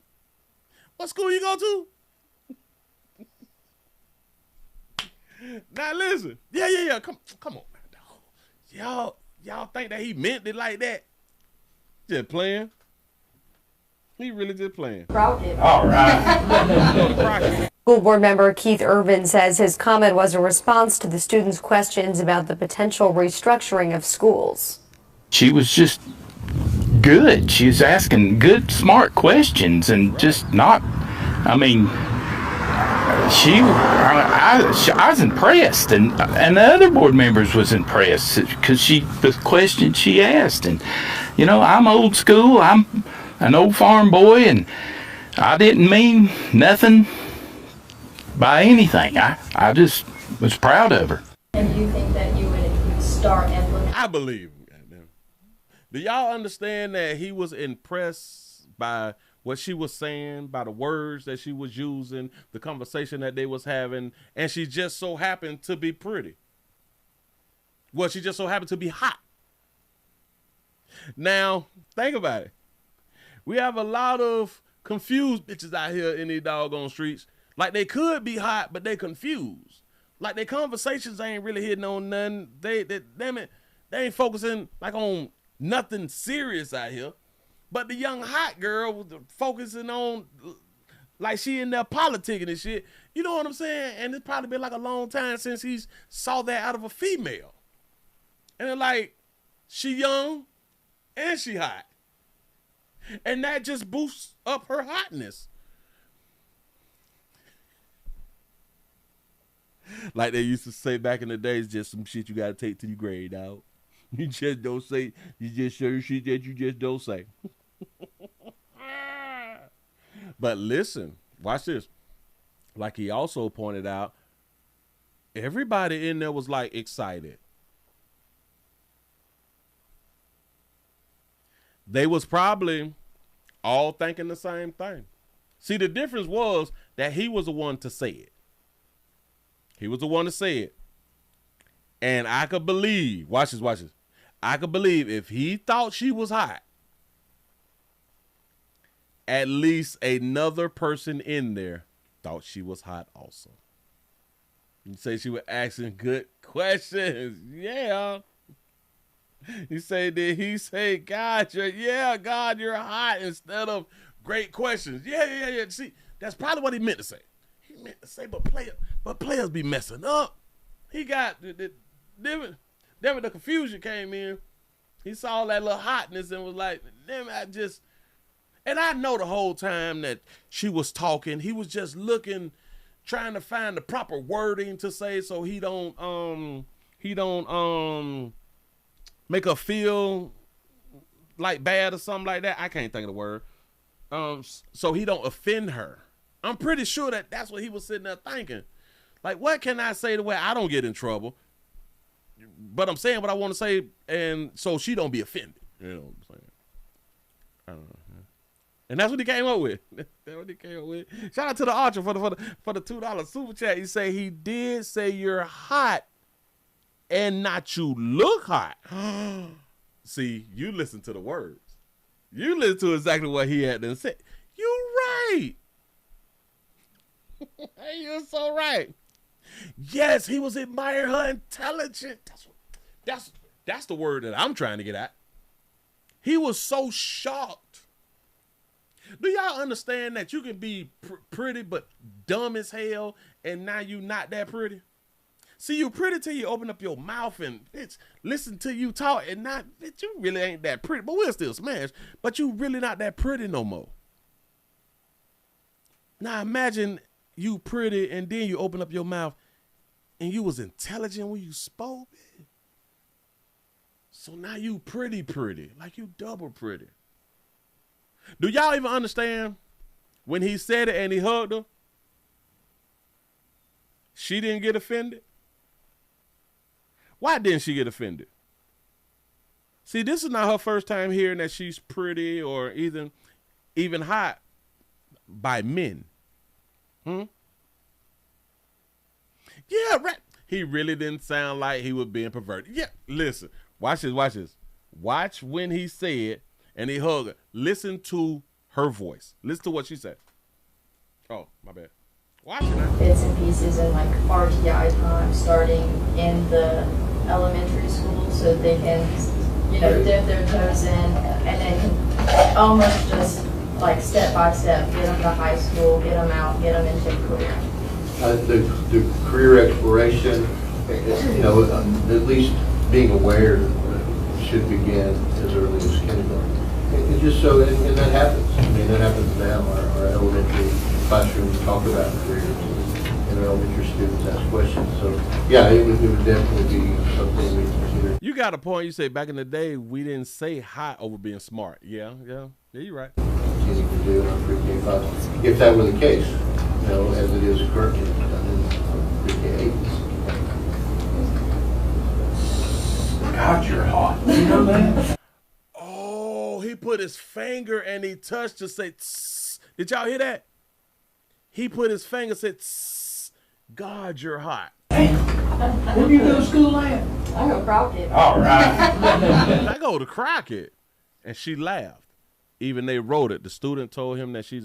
What school you go to? Now listen. Yeah. Come on, dog. Y'all think that he meant it like that? Just playing. He really just playing. All right. School board member Keith Irvin says his comment was a response to the students' questions about the potential restructuring of schools. She was just good. She was asking good, smart questions and just not, I mean, I was impressed, and the other board members was impressed because the questions she asked. And, you know, I'm old school. I'm an old farm boy, and I didn't mean nothing by anything. I just was proud of her. And do you think that you would start implementing? I believe him. Do y'all understand that he was impressed by what she was saying, by the words that she was using, the conversation that they was having, and she just so happened to be pretty? Well, she just so happened to be hot. Now, think about it. We have a lot of confused bitches out here in these doggone streets. Like, they could be hot, but they confused. Like, their conversations ain't really hitting on nothing. Damn it, they ain't focusing like on nothing serious out here. But the young hot girl was focusing on like she in there politicking and shit. You know what I'm saying? And it's probably been like a long time since he saw that out of a female. And they're like, she young and she hot. And that just boosts up her hotness. Like they used to say back in the days, just some shit you gotta take to your grave, dog. You just don't say, you just show shit that you just don't say. But listen, watch this. Like he also pointed out, everybody in there was like excited. They was probably all thinking the same thing. See, the difference was that he was the one to say it. He was the one to say it. And I could believe, watch this. I could believe if he thought she was hot, at least another person in there thought she was hot also. You say she was asking good questions. Yeah. You say, did he say, God, God, you're hot, instead of great questions? Yeah. See, that's probably what he meant to say. He meant to say, but players be messing up. He got the confusion came in. He saw that little hotness and was like, damn, and I know the whole time that she was talking, he was just looking, trying to find the proper wording to say so he don't make her feel like bad or something like that. I can't think of the word. So he don't offend her. I'm pretty sure that that's what he was sitting there thinking. Like, what can I say the way I don't get in trouble? But I'm saying what I want to say, and so she don't be offended. You know what I'm saying? I don't know. And that's what he came up with. That's what he came up with. Shout out to the Archer for the $2 super chat. He say he did say you're hot and not you look hot. See, you listen to the words. You listen to exactly what he had to say. You right. You're so right. Yes, he was admiring her intelligence. That's the word that I'm trying to get at. He was so shocked. Do y'all understand that you can be pretty but dumb as hell, and now you not that pretty? See, you pretty till you open up your mouth and listen to you talk, and not that you really ain't that pretty, but we'll still smash, but you really not that pretty no more. Now imagine you pretty and then you open up your mouth and you was intelligent when you spoke. So now you pretty, like you double pretty. Do y'all even understand when he said it and he hugged her? She didn't get offended. Why didn't she get offended? See, this is not her first time hearing that she's pretty or even hot by men. Yeah, right. He really didn't sound like he was being perverted. Yeah, listen. Watch this. Watch when he said and he hugged her. Listen to her voice. Listen to what she said. Oh, my bad. Watch it now. Bits and pieces and like RTI time starting in the elementary school so they can, dip their toes in and then almost just like step by step get them to high school, get them out, get them into a career. The career exploration, at least being aware should begin as early as kindergarten. And just so, and that happens. I mean, that happens now. Our elementary classrooms talk about careers, and our elementary students ask questions. So, yeah, it would definitely be something we consider. You got a point. You say back in the day, we didn't say hot over being smart. Yeah, you're right. Continue to do if that were the case, as it is currently done in pre-K. God, you're hot. You know that? Oh, he put his finger and he touched to say, tss. Did y'all hear that? He put his finger and said, tss. God, you're hot. Where do you go to school at? I go Crockett. All right. I go to Crockett. And she laughed. Even they wrote it. The student told him that she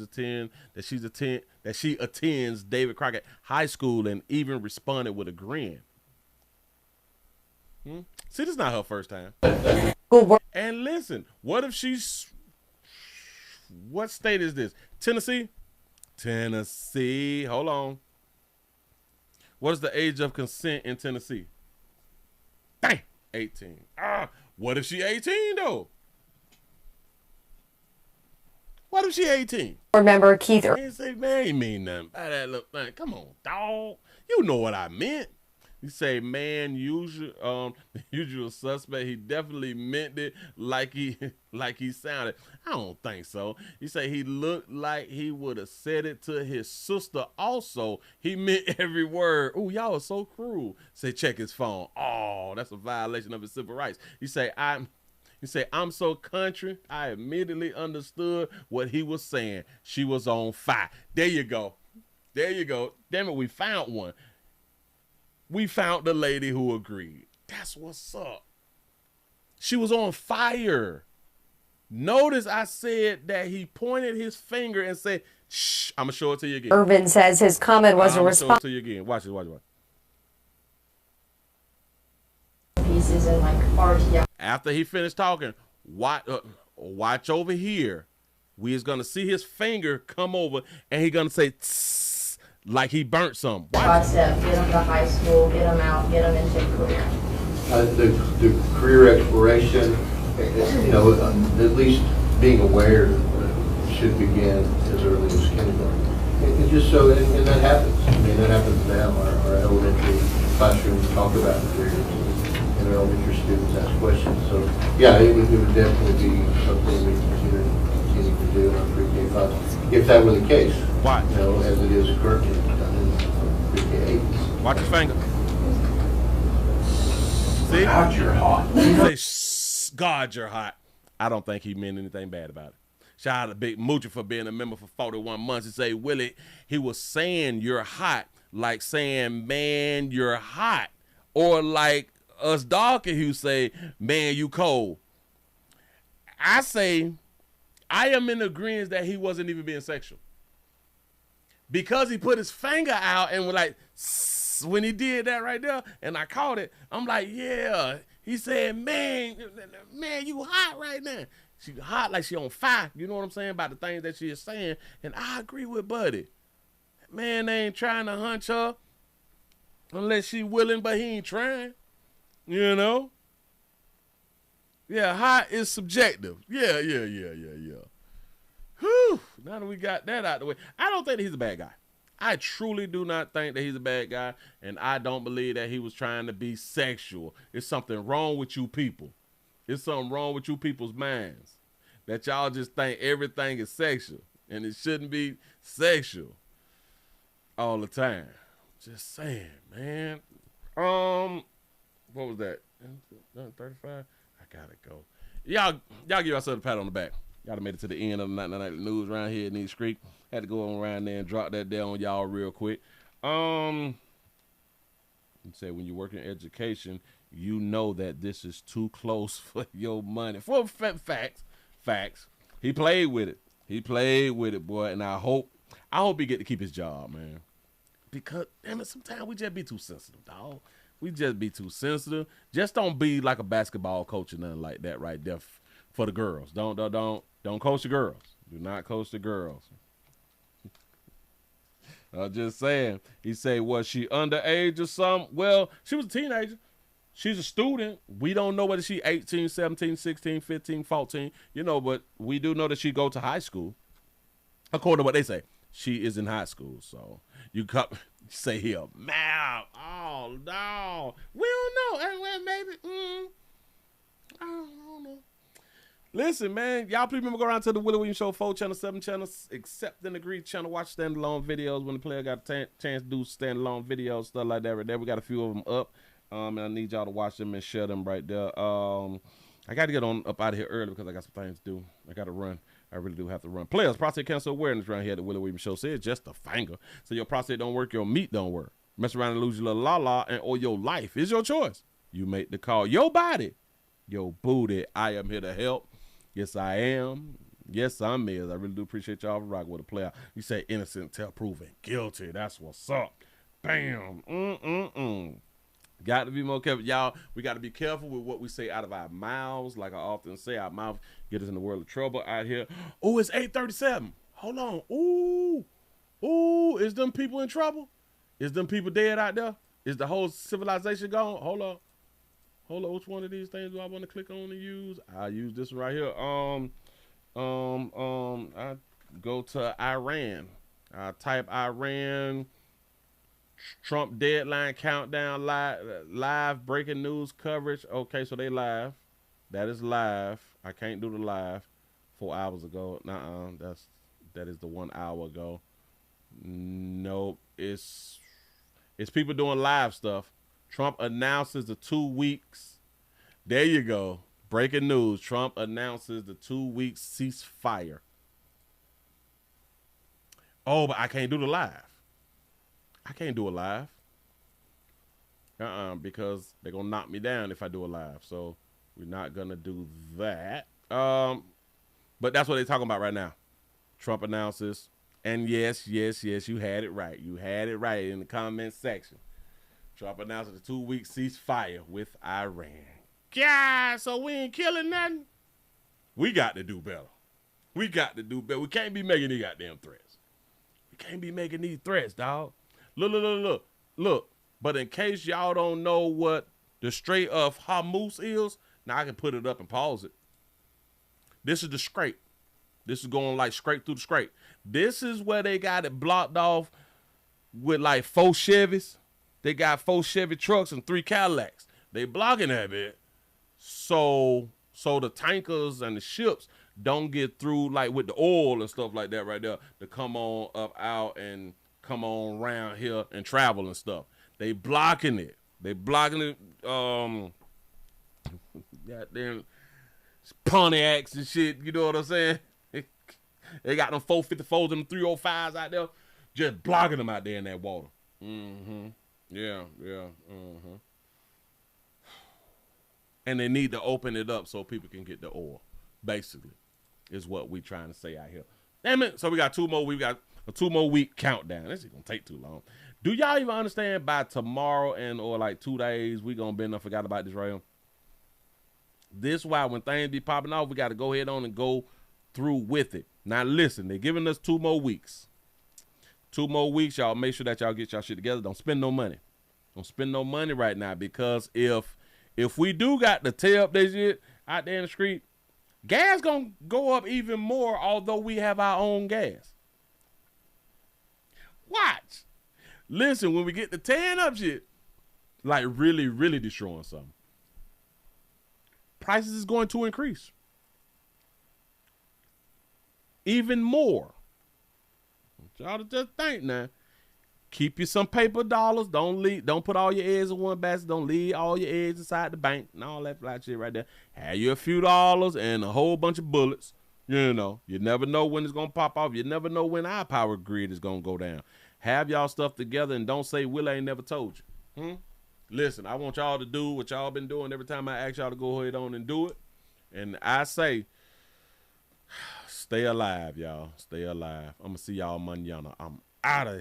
attends David Crockett High School and even responded with a grin. See, this is not her first time. And listen, what if what state is this? Tennessee? Tennessee. Hold on. What is the age of consent in Tennessee? Dang, 18. What if she 18 though? What if she 18? Remember Keith? Man, say, man, ain't mean nothing by that little thing. Come on, dog. You know what I meant. You say, man, usual suspect. He definitely meant it like he sounded. I don't think so. You say he looked like he would have said it to his sister. Also, he meant every word. Ooh, y'all are so cruel. Say, check his phone. Oh, that's a violation of his civil rights. You say, I'm so country. I immediately understood what he was saying. She was on fire. There you go. There you go. Damn it, we found one. We found the lady who agreed. That's what's up. She was on fire. Notice I said that he pointed his finger and said, shh, I'm going to show it to you again. Irvin says his comment was a response. I'm going to show it to you again. Watch it, watch it. Pieces and like RTI. After he finished talking, watch over here. We is going to see his finger come over and he going to say, tss, like he burnt something. Step, get them to high school, get them out, get them into a career. The career exploration, you know, at least being aware should begin as early as kindergarten. And just so, and that happens. I mean, that happens now. Our elementary classrooms talk about careers, and our elementary students ask questions. So, yeah, it would definitely be something we consider continuing to do in our pre-K class, if that were the case. Why? You know, as it is currently done in pre-K 8. Watch your finger. See? God, you're hot. Say, shh, God, you're hot. I don't think he meant anything bad about it. Shout out to Big Moocher for being a member for 41 months. He say, Willie, he was saying you're hot, like saying, man, you're hot. Or like us darky who say, man, you cold. I say, I am in agreement that he wasn't even being sexual. Because he put his finger out and was like, when he did that right there, and I caught it, I'm like, yeah. He said, man, you hot right now. She hot like she on fire. You know what I'm saying? About the things that she is saying. And I agree with Buddy. Man, they ain't trying to hunch her unless she willing, but he ain't trying. You know? Yeah, hot is subjective. Yeah. Whew. Now that we got that out of the way, I don't think that he's a bad guy. I truly do not think that he's a bad guy, and I don't believe that he was trying to be sexual. There's something wrong with you people. There's something wrong with you people's minds, that y'all just think everything is sexual, and it shouldn't be sexual all the time. Just saying, man. What was that? 35? I gotta go. Y'all give yourself a pat on the back. Y'all made it to the end of the night news around here in East Creek. Had to go on around there and drop that down on y'all real quick. You say when you work in education, you know that this is too close for your money. For facts. He played with it. He played with it, boy. And I hope he get to keep his job, man. Because damn it, sometimes we just be too sensitive, dog. We just be too sensitive. Just don't be like a basketball coach or nothing like that right there for the girls. Don't coach the girls. Do not coach the girls. I'm just saying. He say, was she underage or something? Well, she was a teenager. She's a student. We don't know whether she 18, 17, 16, 15, 14. You know, but we do know that she go to high school. According to what they say, she is in high school. So you say here, mouth. Oh, no. We don't know. Well, maybe. I don't know. Listen, man, y'all please remember go around to the Willie Williams Show 4 channel, 7 channels, accept and agree channel, watch standalone videos when the player got a chance to do standalone videos, stuff like that right there. We got a few of them up, and I need y'all to watch them and share them right there. I got to get on up out of here early because I got some things to do. I got to run. I really do have to run. Players, prostate cancer awareness around here at the Willie Williams Show says just a finger. So your prostate don't work, your meat don't work. Mess around and lose your little la-la or your life is your choice. You make the call. Your body, your booty. I am here to help. Yes, I am. Yes, I'm Miz. I really do appreciate y'all for rocking with a player. You say innocent till proven guilty. That's what's up. Bam. Got to be more careful. Y'all, we got to be careful with what we say out of our mouths. Like I often say, our mouth get us in the world of trouble out here. Oh, it's 8:37. Hold on. Ooh, is them people in trouble? Is them people dead out there? Is the whole civilization gone? Hold on. Which one of these things do I want to click on and use? I'll use this one right here. I go to Iran. I type Iran. Trump deadline countdown live breaking news coverage. Okay, so they live. That is live. I can't do the live 4 hours ago. That is the 1 hour ago. Nope. It's people doing live stuff. Trump announces the 2 weeks. There you go. Breaking news. Trump announces the 2 weeks ceasefire. Oh, but I can't do the live. I can't do a live. Because they're going to knock me down if I do a live. So we're not going to do that. But that's what they're talking about right now. Trump announces. And yes, you had it right. You had it right in the comment section. Trump announces the 2 week ceasefire with Iran. God, so we ain't killing nothing? We got to do better. We got to do better. We can't be making these goddamn threats. We can't be making these threats, dog. Look. But in case y'all don't know what the Strait of Hormuz is, now I can put it up and pause it. This is the Strait. This is going like straight through the Strait. This is where they got it blocked off with like 4 Chevys. They got 4 Chevy trucks and 3 Cadillacs. They blocking that bit. So the tankers and the ships don't get through like with the oil and stuff like that right there to come on up out and come on around here and travel and stuff. They blocking it. Goddamn Pontiacs and shit. You know what I'm saying? They got them 454s and 305s out there, just blocking them out there in that water. Yeah. And they need to open it up so people can get the oil. Basically, is what we trying to say out here. Damn it! So we got 2 more. We got a 2 more week countdown. This is gonna take too long. Do y'all even understand by tomorrow or like 2 days we gonna be enough forgot about this right here? This why when things be popping off, we got to go ahead on and go through with it. Now listen, they're giving us 2 more weeks. 2 more weeks, y'all. Make sure that y'all get y'all shit together. Don't spend no money. Don't spend no money right now, because if we do got to tear up this shit out there in the street, gas gonna go up even more, although we have our own gas. Watch. Listen, when we get to tearing up shit, like really, really destroying something, prices is going to increase. Even more. Y'all to just think now. Keep you some paper dollars. Don't put all your eggs in one basket. Don't leave all your eggs inside the bank and all that flat shit right there. Have you a few dollars and a whole bunch of bullets. You know, you never know when it's gonna pop off. You never know when our power grid is gonna go down. Have y'all stuff together and don't say Willie ain't never told you. Listen, I want y'all to do what y'all been doing every time I ask y'all to go ahead on and do it. And I say, stay alive, y'all. Stay alive. I'm gonna see y'all mañana. I'm out of here.